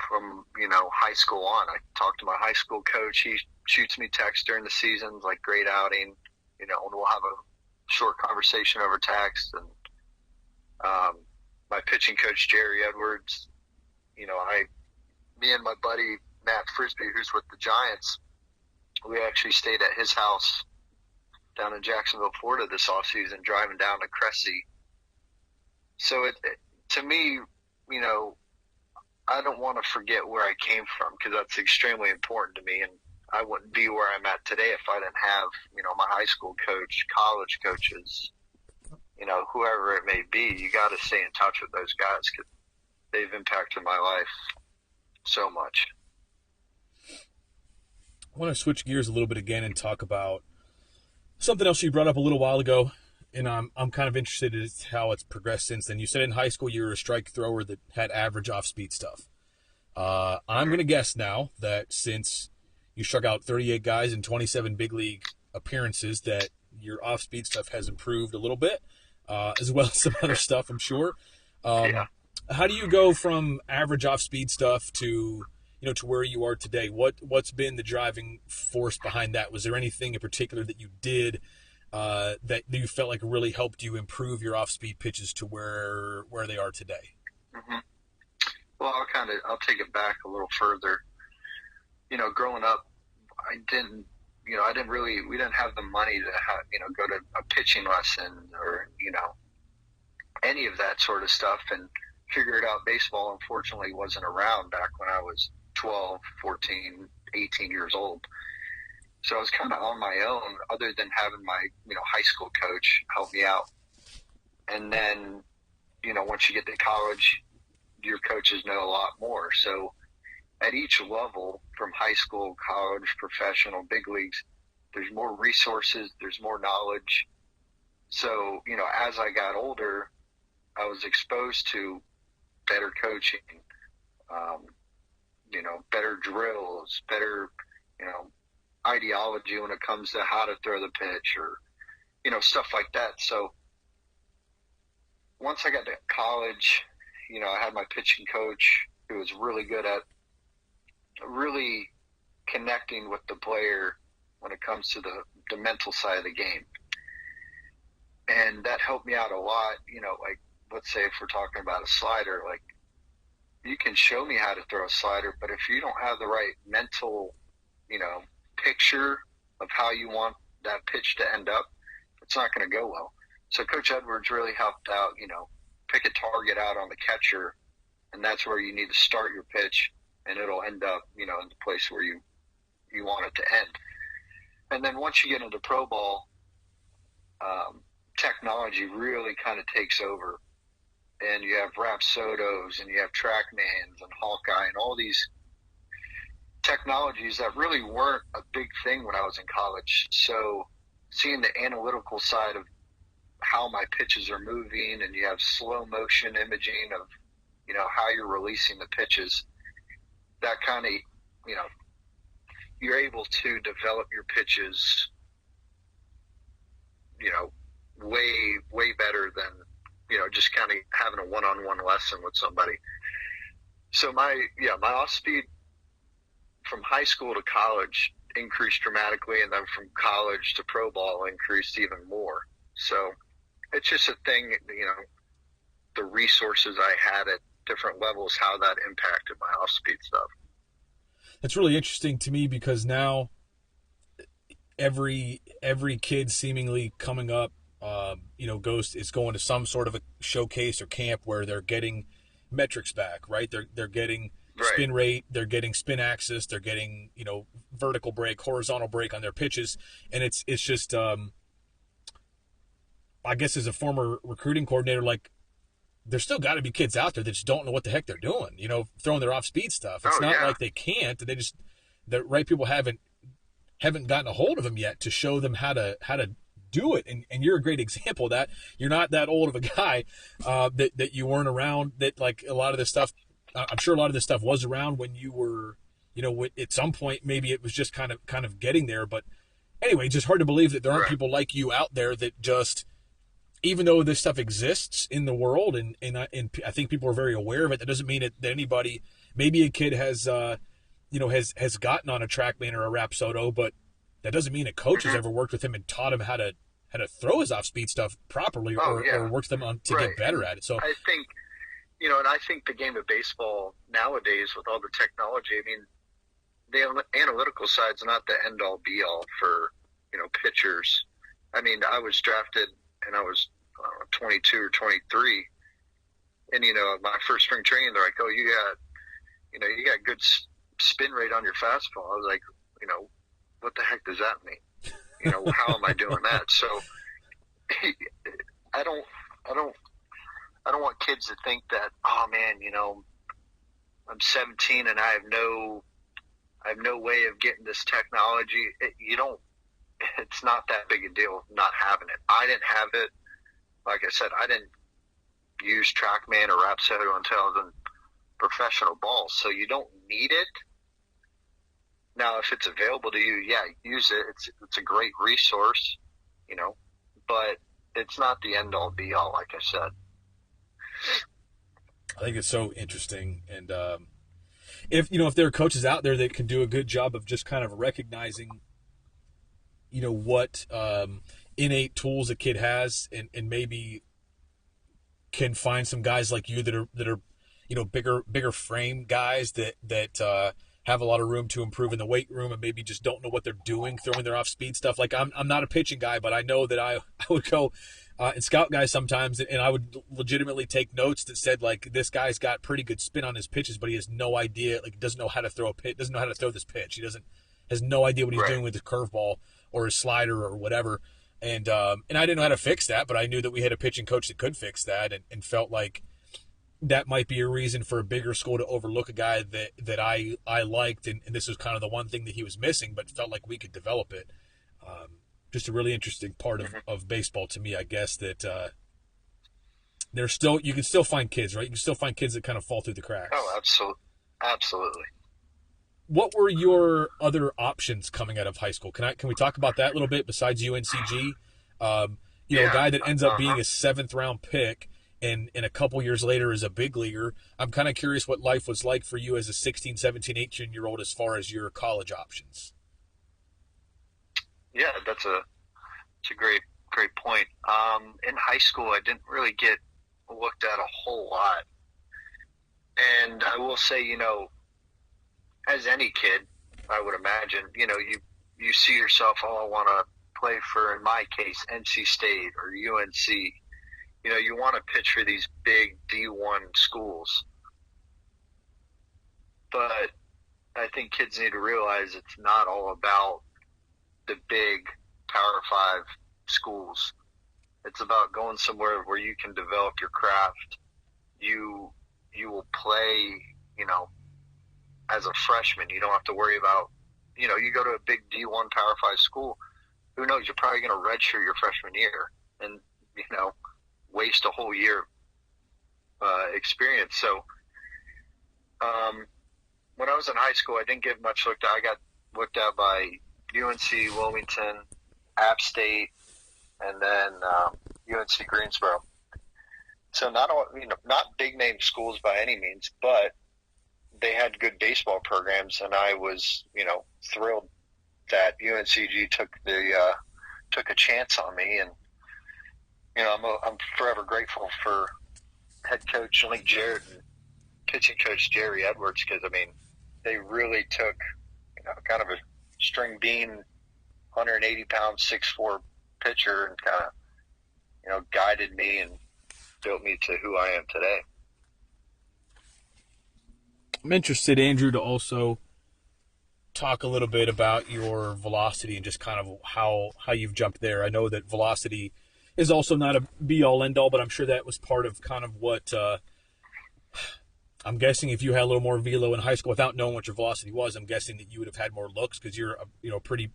S2: from, high school on. I talk to my high school coach. He shoots me texts during the seasons, like great outing, and we'll have a short conversation over text. And my pitching coach, Jerry Edwards, me and my buddy, Matt Frisbee, who's with the Giants, we actually stayed at his house down in Jacksonville, Florida this offseason, driving down to Cressy. So to me, I don't want to forget where I came from because that's extremely important to me. And I wouldn't be where I'm at today if I didn't have, my high school coach, college coaches, whoever it may be. You got to stay in touch with those guys because they've impacted my life so much.
S1: I want to switch gears a little bit again and talk about something else you brought up a little while ago, and I'm kind of interested in how it's progressed since then. You said in high school you were a strike thrower that had average off-speed stuff. I'm going to guess now that since you struck out 38 guys in 27 big league appearances that your off-speed stuff has improved a little bit, as well as some other stuff, I'm sure.
S2: Yeah.
S1: How do you go from average off-speed stuff to to where you are today? What's been the driving force behind that? Was there anything in particular that you did that you felt like really helped you improve your off-speed pitches to where they are today?
S2: Mm-hmm. Well, I'll take it back a little further. Growing up, we didn't have the money to go to a pitching lesson or, any of that sort of stuff, and figure it out. Baseball, unfortunately, wasn't around back when I was 12, 14, 18 years old. So I was kind of on my own other than having my, high school coach help me out. And then, once you get to college, your coaches know a lot more. So at each level, from high school, college, professional, big leagues, there's more resources, there's more knowledge. So, as I got older, I was exposed to better coaching, better drills, better, ideology when it comes to how to throw the pitch or, stuff like that. So once I got to college, I had my pitching coach who was really good at really connecting with the player when it comes to the mental side of the game. And that helped me out a lot. Like, let's say if we're talking about a slider, like, you can show me how to throw a slider, but if you don't have the right mental, picture of how you want that pitch to end up, it's not going to go well. So Coach Edwards really helped out, pick a target out on the catcher, and that's where you need to start your pitch, and it'll end up, in the place where you want it to end. And then once you get into pro ball, technology really kind of takes over. and you have Rapsodos, and you have TrackMans and Hawkeye, and all these technologies that really weren't a big thing when I was in college. So seeing the analytical side of how my pitches are moving, and you have slow motion imaging of, how you're releasing the pitches, that kind of, you're able to develop your pitches, way better than, just kind of having a one-on-one lesson with somebody. So my off speed from high school to college increased dramatically, and then from college to pro ball increased even more. So it's just a thing, the resources I had at different levels, how that impacted my off speed stuff.
S1: That's really interesting to me, because now every kid seemingly coming up, is going to some sort of a showcase or camp where they're getting metrics back, right? They're getting spin rate, they're getting spin axis, they're getting, vertical break, horizontal break on their pitches. And it's just, I guess as a former recruiting coordinator, like, there's still got to be kids out there that just don't know what the heck they're doing, throwing their off speed stuff. It's not like they can't, the right people haven't gotten a hold of them yet to show them how to do it. And you're a great example of that. You're not that old of a guy, that you weren't around, that like a lot of this stuff, I'm sure a lot of this stuff was around when you were, at some point, maybe it was just kind of getting there. But anyway, it's just hard to believe that there aren't people like you out there that just, even though this stuff exists in the world, and I think people are very aware of it, that doesn't mean that anybody, maybe a kid has, has gotten on a TrackMan or a Rapsodo, but that doesn't mean a coach has ever worked with him and taught him how to throw his off-speed stuff properly, or worked them on to get better at it. So
S2: I think, and I think the game of baseball nowadays, with all the technology, I mean, the analytical side's not the end-all be-all for, pitchers. I mean, I was drafted and I was 22 or 23, and my first spring training, they're like, "Oh, you got good spin rate on your fastball." I was like, what the heck does that mean? How am I doing that? So I don't want kids to think that, oh man, I'm 17 and I have no way of getting this technology. It's not that big a deal not having it. I didn't have it. Like I said, I didn't use TrackMan or Rapsodo until I was in professional ball. So you don't need it. Now, if it's available to you, use it. It's a great resource, but it's not the end-all, be-all, like I said.
S1: I think it's so interesting. And if there are coaches out there that can do a good job of just kind of recognizing, what innate tools a kid has, and maybe can find some guys like you that are bigger frame guys that have a lot of room to improve in the weight room, and maybe just don't know what they're doing throwing their off speed stuff. Like I'm not a pitching guy, but I know that I would go and scout guys sometimes, and I would legitimately take notes that said, like, this guy's got pretty good spin on his pitches, but he has no idea, like, doesn't know how to throw a pitch, doesn't know how to throw this pitch. He has no idea what he's doing with his curveball or his slider or whatever. And I didn't know how to fix that, but I knew that we had a pitching coach that could fix that, and felt like that might be a reason for a bigger school to overlook a guy that I liked, and this was kind of the one thing that he was missing, but felt like we could develop it. Just a really interesting part of baseball to me, I guess, that you can still find kids, right? You can still find kids that kind of fall through the cracks.
S2: Oh, absolutely.
S1: What were your other options coming out of high school? Can we talk about that a little bit besides UNCG? A guy that ends up being a 7th round pick, and a couple years later is a big leaguer. I'm kind of curious what life was like for you as a 16, 17, 18-year-old as far as your college options.
S2: Yeah, that's a great point. In high school, I didn't really get looked at a whole lot. And I will say, as any kid, I would imagine, you see yourself, I want to play for, in my case, NC State or UNC. You want to pitch for these big D1 schools. But I think kids need to realize it's not all about the big Power 5 schools. It's about going somewhere where you can develop your craft you will play, as a freshman. You don't have to worry about, you go to a big D1 Power 5 school. Who knows? You're probably going to redshirt your freshman year and, waste a whole year experience. So when I was in high school, I didn't get much looked at. I got looked at by UNC, Wilmington, App State, and then UNC Greensboro. So not big name schools by any means, but they had good baseball programs, and I was thrilled that UNCG took a chance on me, and I'm forever grateful for head coach Link Jarrett and pitching coach Jerry Edwards, because they really took kind of a string bean, 180-pound, 6'4" pitcher, and kind of guided me and built me to who I am today.
S1: I'm interested, Andrew, to also talk a little bit about your velocity and just kind of how you've jumped there. I know that velocity is also not a be-all, end-all, but I'm sure that was part of kind of what I'm guessing. If you had a little more velo in high school without knowing what your velocity was, I'm guessing that you would have had more looks, because you're a pretty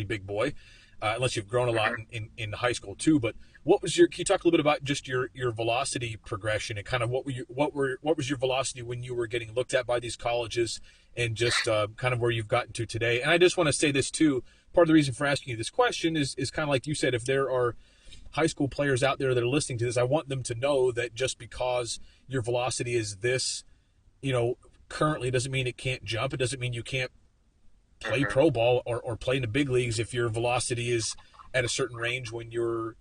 S1: big boy, unless you've grown a lot in high school too. But can you talk a little bit about just your velocity progression and kind of what was your velocity when you were getting looked at by these colleges, and just kind of where you've gotten to today? And I just want to say this too. Part of the reason for asking you this question is kind of like you said, if there are high school players out there that are listening to this, I want them to know that just because your velocity is this, currently, doesn't mean it can't jump. It doesn't mean you can't play pro ball or play in the big leagues if your velocity is at a certain range when you're,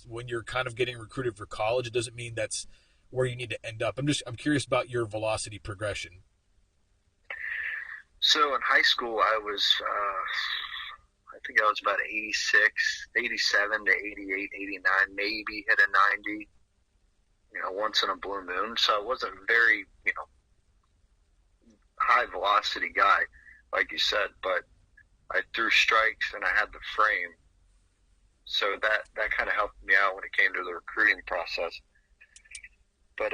S1: when you're kind of getting recruited for college. It doesn't mean that's where you need to end up. I'm curious about your velocity progression.
S2: So in high school, I was, I think I was about 86, 87 to 88, 89, maybe hit a 90, once in a blue moon. So I wasn't very, high velocity guy, like you said, but I threw strikes and I had the frame. So that kind of helped me out when it came to the recruiting process. But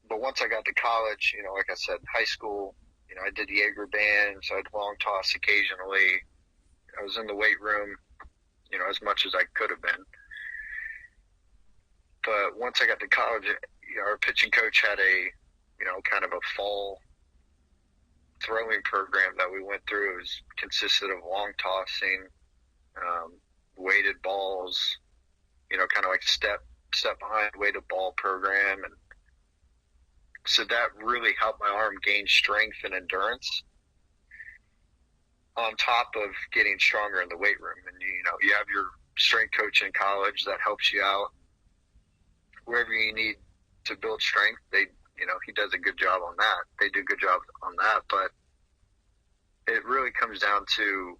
S2: once I got to college, like I said, high school, I did Jaeger bands, I had long toss occasionally. I was in the weight room, as much as I could have been. But once I got to college, our pitching coach had a, kind of a fall throwing program that we went through. It was consisted of long tossing, weighted balls, kind of like step behind weighted ball program. And so that really helped my arm gain strength and endurance, on top of getting stronger in the weight room. And, you have your strength coach in college that helps you out wherever you need to build strength. He does a good job on that. They do a good job on that. But it really comes down to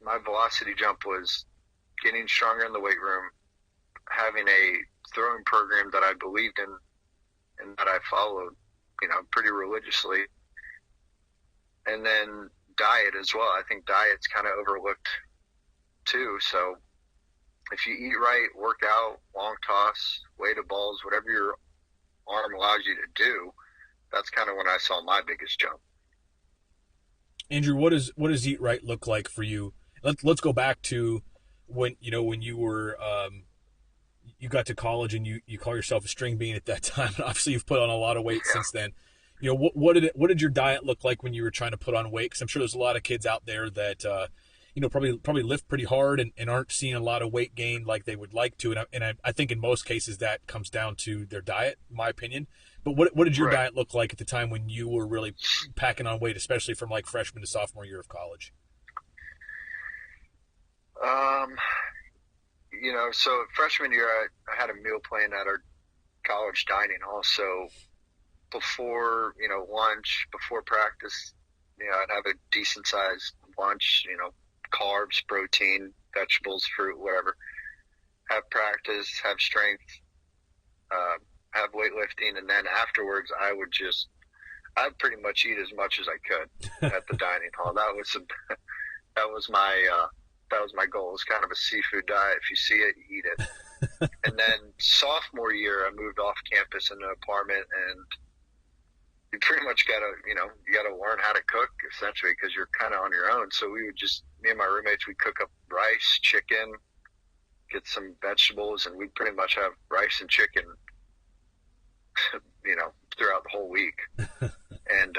S2: my velocity jump was getting stronger in the weight room, having a throwing program that I believed in and that I followed, pretty religiously. And then diet as well. I think diet's kind of overlooked too. So if you eat right, work out, long toss, weighted balls, whatever your arm allows you to do, that's kind of when I saw my biggest jump.
S1: Andrew, what does eat right look like for you? Let's go back to when you were you got to college and you call yourself a string bean at that time. And obviously you've put on a lot of weight since then. What did your diet look like when you were trying to put on weight? Because I'm sure there's a lot of kids out there that probably lift pretty hard and aren't seeing a lot of weight gain like they would like to. And I think in most cases that comes down to their diet, in my opinion. But what did your diet look like at the time when you were really packing on weight, especially from like freshman to sophomore year of college?
S2: So freshman year, I had a meal plan at our college dining hall. So before, lunch, before practice, I'd have a decent sized lunch, carbs, protein, vegetables, fruit, whatever. Have practice, have strength, have weightlifting, and then afterwards I'd pretty much eat as much as I could at the dining hall. That was my goal. It's kind of a seafood diet. If you see it, you eat it. And then sophomore year, I moved off campus in an apartment, and you pretty much got to, you got to learn how to cook essentially because you're kind of on your own. So me and my roommates, we'd cook up rice, chicken, get some vegetables, and we'd pretty much have rice and chicken, throughout the whole week. And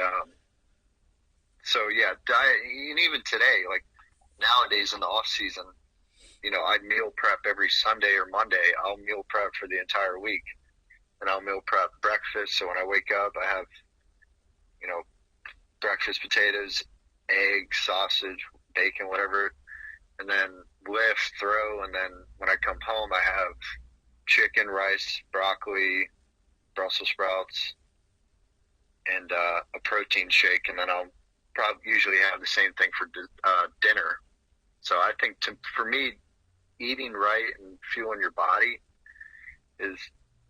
S2: so, yeah, diet, and even today, like nowadays in the off season, I'd meal prep every Sunday or Monday. I'll meal prep for the entire week, and I'll meal prep breakfast. So when I wake up, I have, breakfast, potatoes, eggs, sausage, bacon, whatever, and then lift, throw, and then when I come home, I have chicken, rice, broccoli, Brussels sprouts, and a protein shake, and then I'll probably usually have the same thing for dinner. So I think for me, eating right and fueling your body is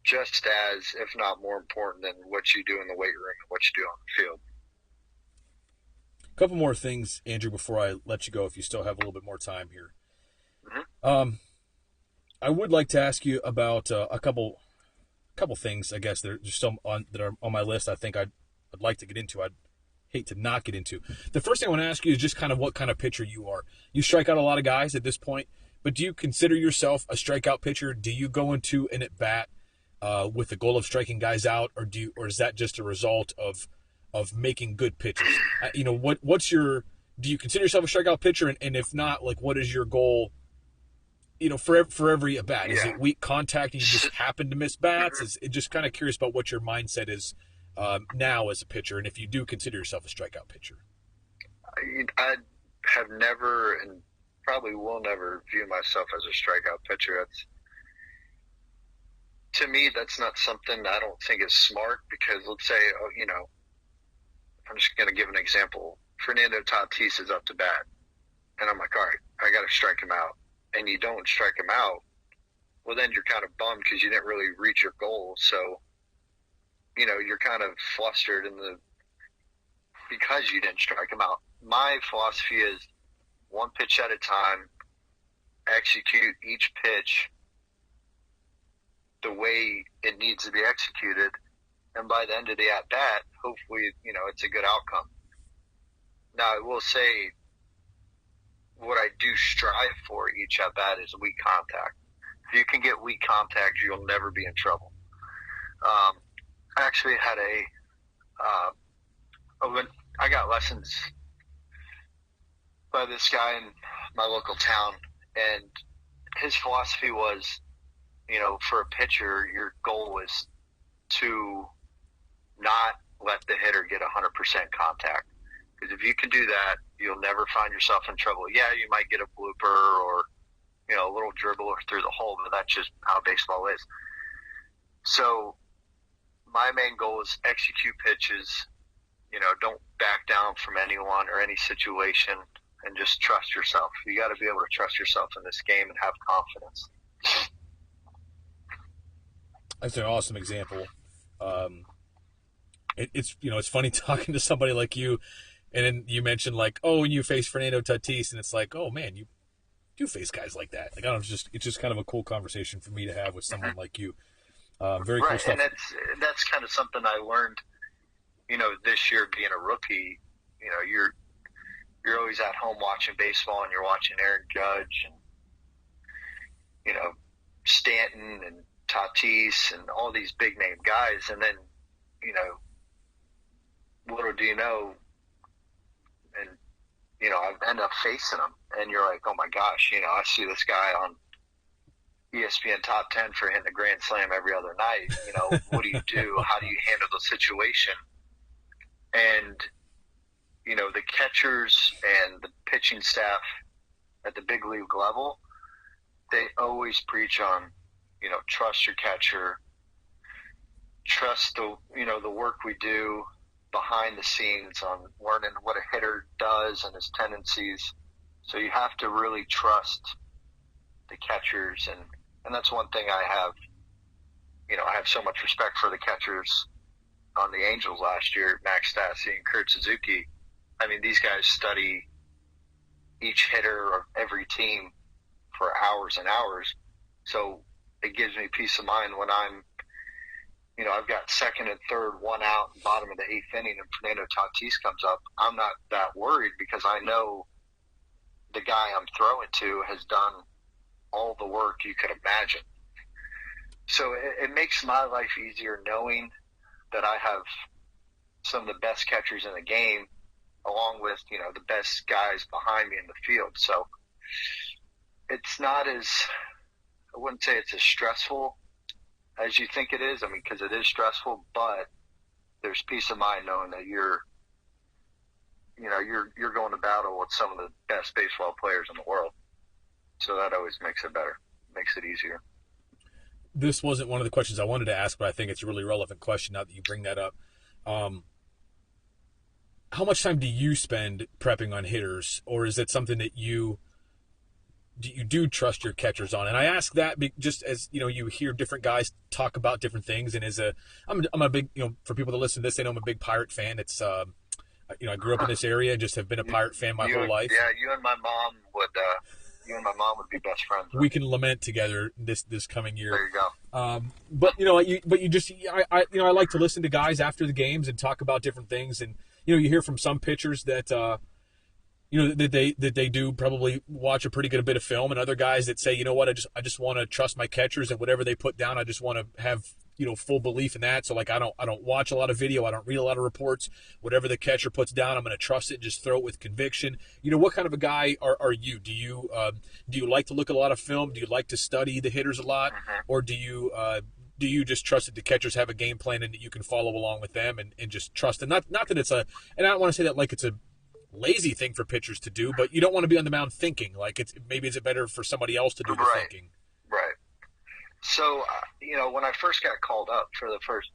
S2: just as, if not more important than what you do in the weight room and what you do on the field.
S1: A couple more things, Andrew, before I let you go, if you still have a little bit more time here.
S2: Mm-hmm.
S1: I would like to ask you about a couple things, I guess, that are still that are on my list. I think I'd like to get into. I'd hate to not get into. The first thing I want to ask you is just kind of what kind of pitcher you are. You strike out a lot of guys at this point, but do you consider yourself a strikeout pitcher? Do you go into an at bat with the goal of striking guys out, or is that just a result of making good pitches? Do you consider yourself a strikeout pitcher? And if not, like, what is your goal? For every at bat, is it weak contact and you just happen to miss bats? Is it just kind of curious about what your mindset is now as a pitcher, and if you do consider yourself a strikeout pitcher?
S2: I have never, and probably will never, view myself as a strikeout pitcher. To me, that's not something I don't think is smart, because let's say, I'm just going to give an example. Fernando Tatis is up to bat, and I'm like, all right, I got to strike him out. And you don't strike him out, well, then you're kind of bummed because you didn't really reach your goal. So, you're kind of flustered because you didn't strike him out. My philosophy is one pitch at a time, execute each pitch the way it needs to be executed, and by the end of the at-bat, hopefully, it's a good outcome. Now, I will say, what I do strive for each at-bat is weak contact. If you can get weak contact, you'll never be in trouble. I actually had I got lessons by this guy in my local town, and his philosophy was, for a pitcher, your goal is to not let the hitter get 100% contact. Because if you can do that, you'll never find yourself in trouble. Yeah, you might get a blooper or, a little dribble or through the hole, but that's just how baseball is. So my main goal is execute pitches, don't back down from anyone or any situation, and just trust yourself. You got to be able to trust yourself in this game and have confidence.
S1: That's an awesome example. It's funny talking to somebody like you. And then you mentioned, like, when you face Fernando Tatis, and it's like, oh man, you do face guys like that. Like, I don't know, it's just kind of a cool conversation for me to have with someone like you. Very cool stuff.
S2: And that's kind of something I learned, this year being a rookie. You're always at home watching baseball, and you're watching Aaron Judge and Stanton and Tatis and all these big name guys, and then little do you know. And, I end up facing them, and you're like, oh my gosh, I see this guy on ESPN Top 10 for hitting a grand slam every other night. What do you do? How do you handle the situation? And, the catchers and the pitching staff at the big league level, they always preach on, trust your catcher, trust the work we do behind the scenes on learning what a hitter does and his tendencies. So you have to really trust the catchers, and that's one thing I have. I have so much respect for the catchers on the Angels last year, Max Stassi and Kurt Suzuki. I mean, these guys study each hitter of every team for hours and hours. So it gives me peace of mind when I'm, I've got second and third, one out, bottom of the eighth inning, and Fernando Tatis comes up. I'm not that worried because I know the guy I'm throwing to has done all the work you could imagine. So it makes my life easier knowing that I have some of the best catchers in the game, along with, the best guys behind me in the field. So it's not I wouldn't say it's as stressful as you think it is. I mean, because it is stressful, but there's peace of mind knowing that you're going to battle with some of the best baseball players in the world. So that always makes it better, makes it easier.
S1: This wasn't one of the questions I wanted to ask, but I think it's a really relevant question now that you bring that up. How much time do you spend prepping on hitters, or is it something that you do trust your catchers on? And I ask that just as, you hear different guys talk about different things. And I'm a big, for people that listen to this, they know I'm a big Pirate fan. It's, I grew up in this area and just have been a Pirate fan my whole life.
S2: Yeah, you and my mom would be best friends. Right?
S1: We can lament together this coming year.
S2: There you go.
S1: But I like to listen to guys after the games and talk about different things. And, you hear from some pitchers that, that they do probably watch a pretty good bit of film, and other guys that say, I just want to trust my catchers, and whatever they put down, I just want to have, full belief in that. So like, I don't watch a lot of video. I don't read a lot of reports. Whatever the catcher puts down, I'm going to trust it and just throw it with conviction. What kind of a guy are you? Do you like to look at a lot of film? Do you like to study the hitters a lot? Or do you just trust that the catchers have a game plan and that you can follow along with them and just trust? And not that it's and I don't want to say that like it's a lazy thing for pitchers to do, but you don't want to be on the mound thinking like is it better for somebody else to do the thinking?
S2: Right. So, when I first got called up for the first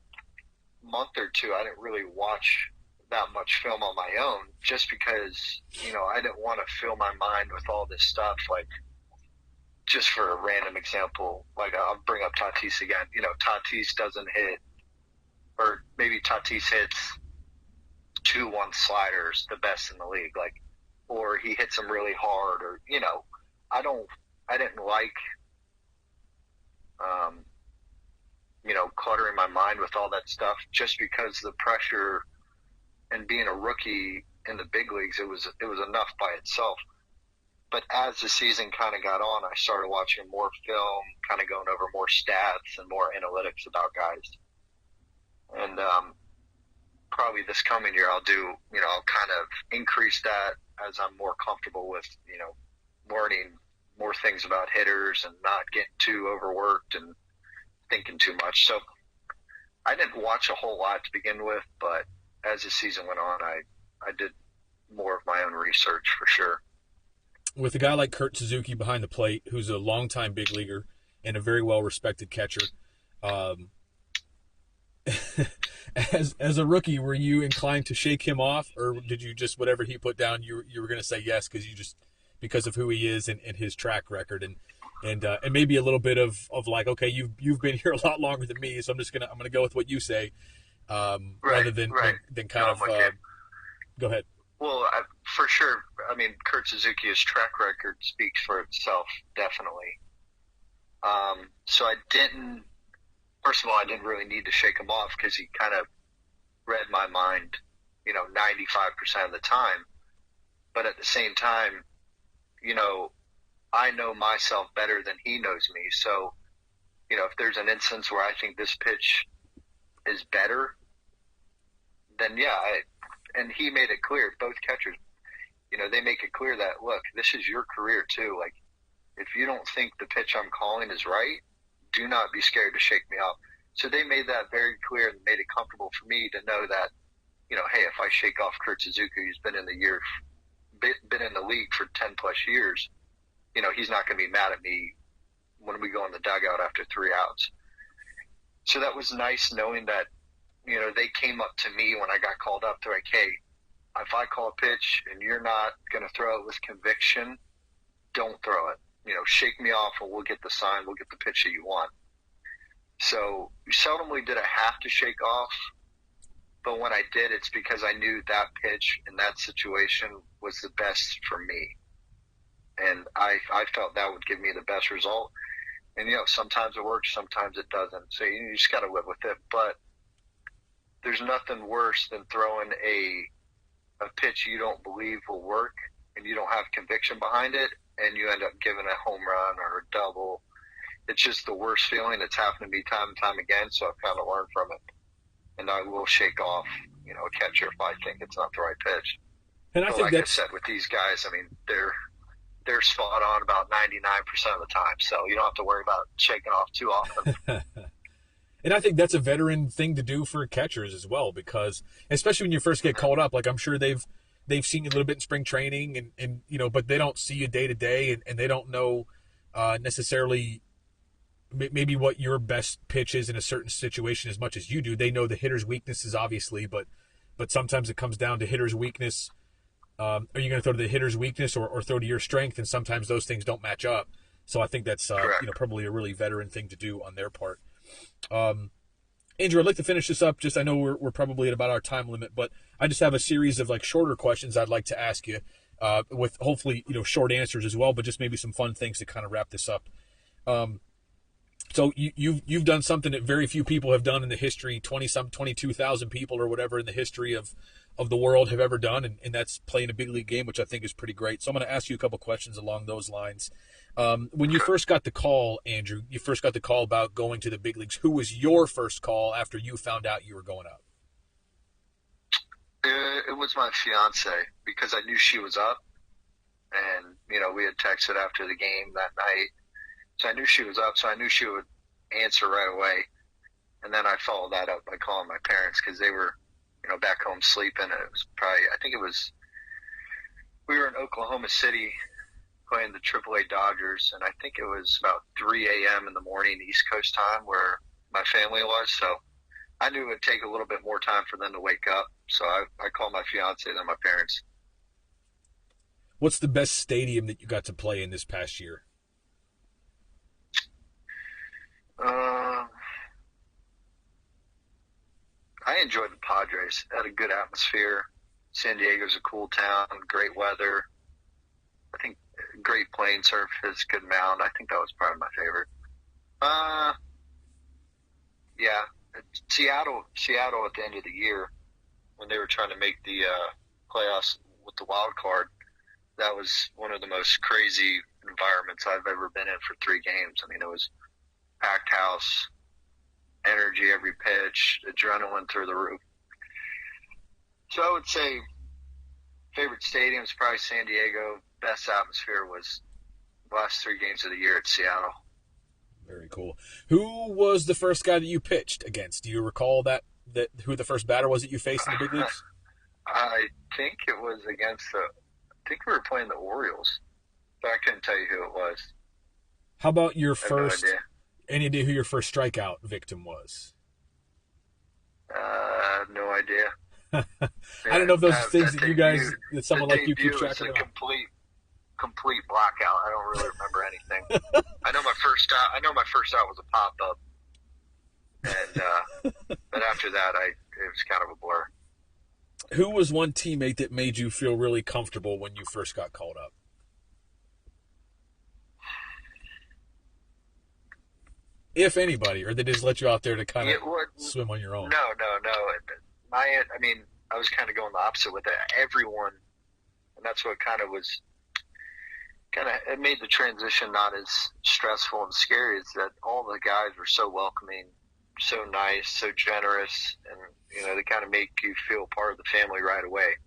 S2: month or two, I didn't really watch that much film on my own just because, I didn't want to fill my mind with all this stuff. Like, just for a random example, like I'll bring up Tatis again. Tatis doesn't hit, or maybe Tatis hits 2-1 sliders, the best in the league, like, or he hits them really hard, or I didn't like cluttering my mind with all that stuff just because the pressure and being a rookie in the big leagues, it was enough by itself. But as the season kind of got on, I started watching more film, kind of going over more stats and more analytics about guys. And probably this coming year, I'll do, I'll kind of increase that as I'm more comfortable with, learning more things about hitters and not getting too overworked and thinking too much. So I didn't watch a whole lot to begin with, but as the season went on, I did more of my own research for sure.
S1: With a guy like Kurt Suzuki behind the plate, who's a longtime big leaguer and a very well-respected catcher, as a rookie, were you inclined to shake him off, or did you just, whatever he put down, you were going to say yes because of who he is and his track record and maybe a little bit of like, okay, you've been here a lot longer than me, so I'm gonna go with what you say, rather than kind of go ahead.
S2: Well, for sure. I mean, Kurt Suzuki's track record speaks for itself, definitely. So I didn't really need to shake him off because he kind of read my mind, 95% of the time. But at the same time, I know myself better than he knows me. So, if there's an instance where I think this pitch is better, then yeah, and he made it clear, both catchers, they make it clear that, look, this is your career too. Like, if you don't think the pitch I'm calling is right, do not be scared to shake me off. So they made that very clear and made it comfortable for me to know that, hey, if I shake off Kurt Suzuki, who's been in the league for 10 plus years, he's not going to be mad at me when we go in the dugout after 3 outs. So that was nice knowing that, they came up to me when I got called up. They're like, hey, if I call a pitch and you're not going to throw it with conviction, don't throw it. Shake me off and we'll get the sign. We'll get the pitch that you want. So seldomly did I have to shake off. But when I did, it's because I knew that pitch in that situation was the best for me. And I felt that would give me the best result. And, sometimes it works, sometimes it doesn't. So you just got to live with it. But there's nothing worse than throwing a pitch you don't believe will work and you don't have conviction behind it, and you end up giving a home run or a double. It's just the worst feeling. It's happened to me time and time again, so I've kind of learned from it. And I will shake off, a catcher if I think it's not the right pitch.
S1: And I think
S2: I said, with these guys, I mean, they're spot on about 99% of the time, so you don't have to worry about shaking off too often.
S1: And I think that's a veteran thing to do for catchers as well, because especially when you first get called up, like I'm sure they've seen you a little bit in spring training and but they don't see you day to day, and they don't know necessarily maybe what your best pitch is in a certain situation as much as you do. They know the hitter's weaknesses, obviously, but sometimes it comes down to hitter's weakness. Are you going to throw to the hitter's weakness or throw to your strength? And sometimes those things don't match up. So I think that's probably a really veteran thing to do on their part. Andrew, I'd like to finish this up. I know we're probably at about our time limit, but I just have a series of shorter questions I'd like to ask you, with hopefully short answers as well, but just maybe some fun things to kind of wrap this up. So you've done something that very few people have done in the history, 22,000 people or whatever in the history of the world have ever done, and that's playing a big league game, which I think is pretty great. So I'm going to ask you a couple questions along those lines. When you first got the call, Andrew, about going to the big leagues, who was your first call after you found out you were going up?
S2: It was my fiance, because I knew she was up, and we had texted after the game that night, so I knew she was up, so I knew she would answer right away. And then I followed that up by calling my parents, because they were back home sleeping. And it was we were in Oklahoma City playing the AAA Dodgers, and I think it was about 3 a.m. in the morning East Coast time where my family was. So I knew it would take a little bit more time for them to wake up. So I called my fiance, then my parents.
S1: What's the best stadium that you got to play in this past year?
S2: I enjoyed the Padres. It had a good atmosphere. San Diego's a cool town, great weather. I think great playing surface, good mound. I think that was probably my favorite. Yeah, Seattle at the end of the year when they were trying to make the playoffs with the wild card. That was one of the most crazy environments I've ever been in for 3 games. I mean, it was packed house, energy every pitch, adrenaline through the roof. So I would say favorite stadium is probably San Diego. Best atmosphere was the last 3 games of the year at Seattle.
S1: Very cool. Who was the first guy that you pitched against? Do you recall that who the first batter was that you faced in the big leagues?
S2: I think it was against I think we were playing the Orioles, but I couldn't tell you who it was.
S1: How about your first?
S2: No idea.
S1: Any idea who your first strikeout victim was?
S2: No idea.
S1: I don't know if those things that you guys, that someone like you keep track of.
S2: Complete blackout. I don't really remember anything. I know my first out was a pop up, and but after that, it was kind of a blur.
S1: Who was one teammate that made you feel really comfortable when you first got called up? If anybody, or they just let you out there to kind of swim on your own?
S2: No. I was kind of going the opposite with it. Everyone, and that's what it made the transition not as stressful and scary, is that all the guys were so welcoming, so nice, so generous, and they kind of make you feel part of the family right away.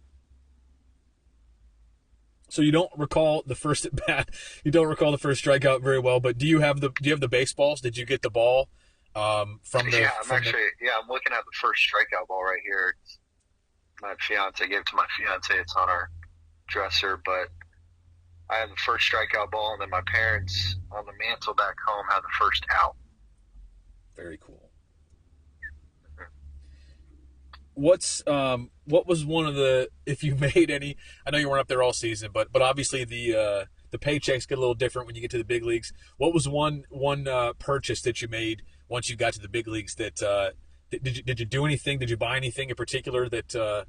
S1: So you don't recall the first at bat, you don't recall the first strikeout very well, but do you have the baseballs? Did you get the ball from the? Yeah,
S2: I'm looking at the first strikeout ball right here. My fiance gave it to my fiance. It's on our dresser, but I have the first strikeout ball, and then my parents on the mantle back home have the first out.
S1: Very cool. What was one of the, if you made any, I know you weren't up there all season, but obviously the paychecks get a little different when you get to the big leagues. What was one purchase that you made once you got to the big leagues that did you do anything? Did you buy anything in particular that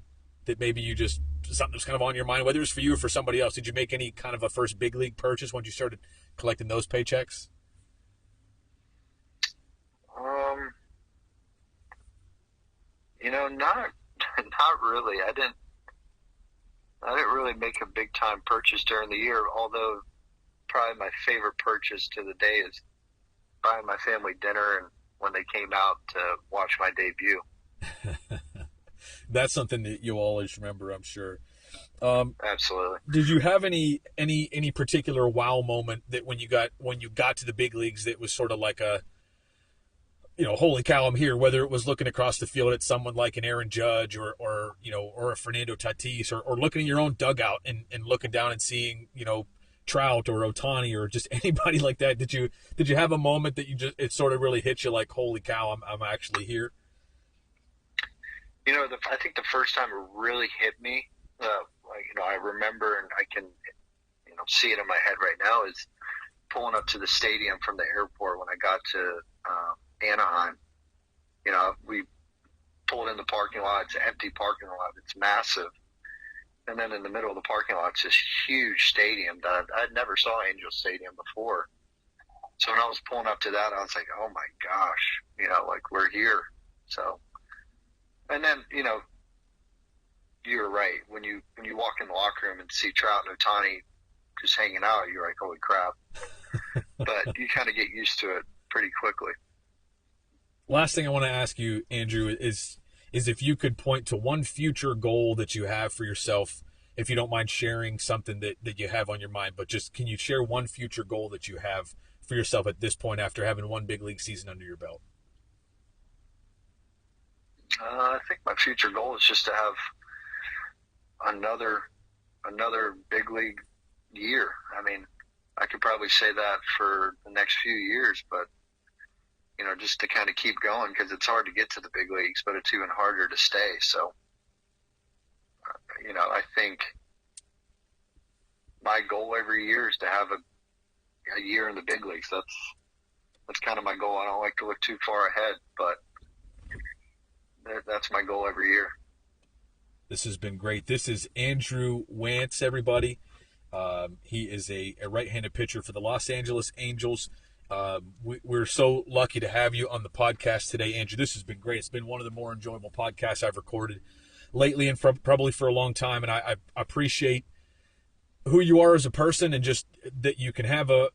S1: maybe you just, something was kind of on your mind, whether it was for you or for somebody else? Did you make any kind of a first big league purchase once you started collecting those paychecks?
S2: Not really. I didn't really make a big time purchase during the year, although probably my favorite purchase to the day is buying my family dinner and when they came out to watch my debut.
S1: That's something that you'll always remember, I'm sure.
S2: Absolutely.
S1: Did you have any particular wow moment that when you got to the big leagues that was sort of like a, holy cow, I'm here, whether it was looking across the field at someone like an Aaron Judge or a Fernando Tatis or looking at your own dugout and looking down and seeing, Trout or Ohtani or just anybody like that? Did you have a moment that it sort of really hit you like, holy cow, I'm actually here?
S2: I think the first time it really hit me, I remember, and I can, see it in my head right now, is pulling up to the stadium from the airport when I got to Anaheim. We pulled in the parking lot. It's an empty parking lot. It's massive. And then in the middle of the parking lot, it's this huge stadium that I'd never saw Angel Stadium before. So when I was pulling up to that, I was like, oh my gosh, we're here. So, and then, you're right. When you walk in the locker room and see Trout and Ohtani just hanging out, you're like, holy crap. But you kind of get used to it pretty quickly.
S1: Last thing I want to ask you, Andrew, is if you could point to one future goal that you have for yourself, if you don't mind sharing something that you have on your mind, but just can you share one future goal that you have for yourself at this point after having one big league season under your belt?
S2: I think my future goal is just to have another big league year. I mean, I could probably say that for the next few years, but just to kind of keep going, because it's hard to get to the big leagues, but it's even harder to stay. So, I think my goal every year is to have a year in the big leagues. That's kind of my goal. I don't like to look too far ahead, but that's my goal every year.
S1: This has been great. This is Andrew Wantz, everybody. He is a right-handed pitcher for the Los Angeles Angels. We're so lucky to have you on the podcast today, Andrew. This has been great. It's been one of the more enjoyable podcasts I've recorded lately and probably for a long time. And I appreciate who you are as a person and just that you can have a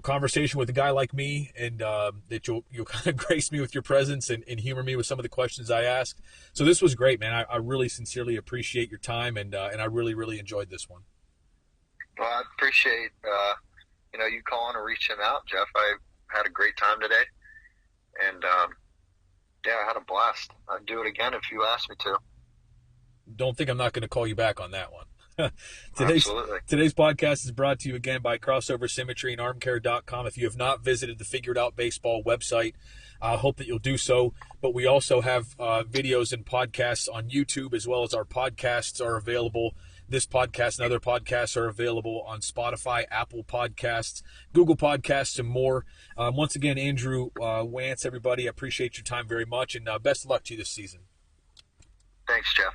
S1: conversation with a guy like me and that you'll kind of grace me with your presence and humor me with some of the questions I ask. So this was great, man. I really sincerely appreciate your time and I really, really enjoyed this one.
S2: Well, I appreciate you calling and reaching out, Jeff. I had a great time today, and I had a blast. I'd do it again if you asked me to.
S1: Don't think I'm not going to call you back on that one.
S2: Absolutely.
S1: Today's podcast is brought to you again by Crossover Symmetry and ArmCare.com. If you have not visited the Figured Out Baseball website, I hope that you'll do so. But we also have videos and podcasts on YouTube, as well as our podcasts are available. This podcast and other podcasts are available on Spotify, Apple Podcasts, Google Podcasts, and more. Once again, Andrew Wantz, everybody, I appreciate your time very much, and best of luck to you this season.
S2: Thanks, Jeff.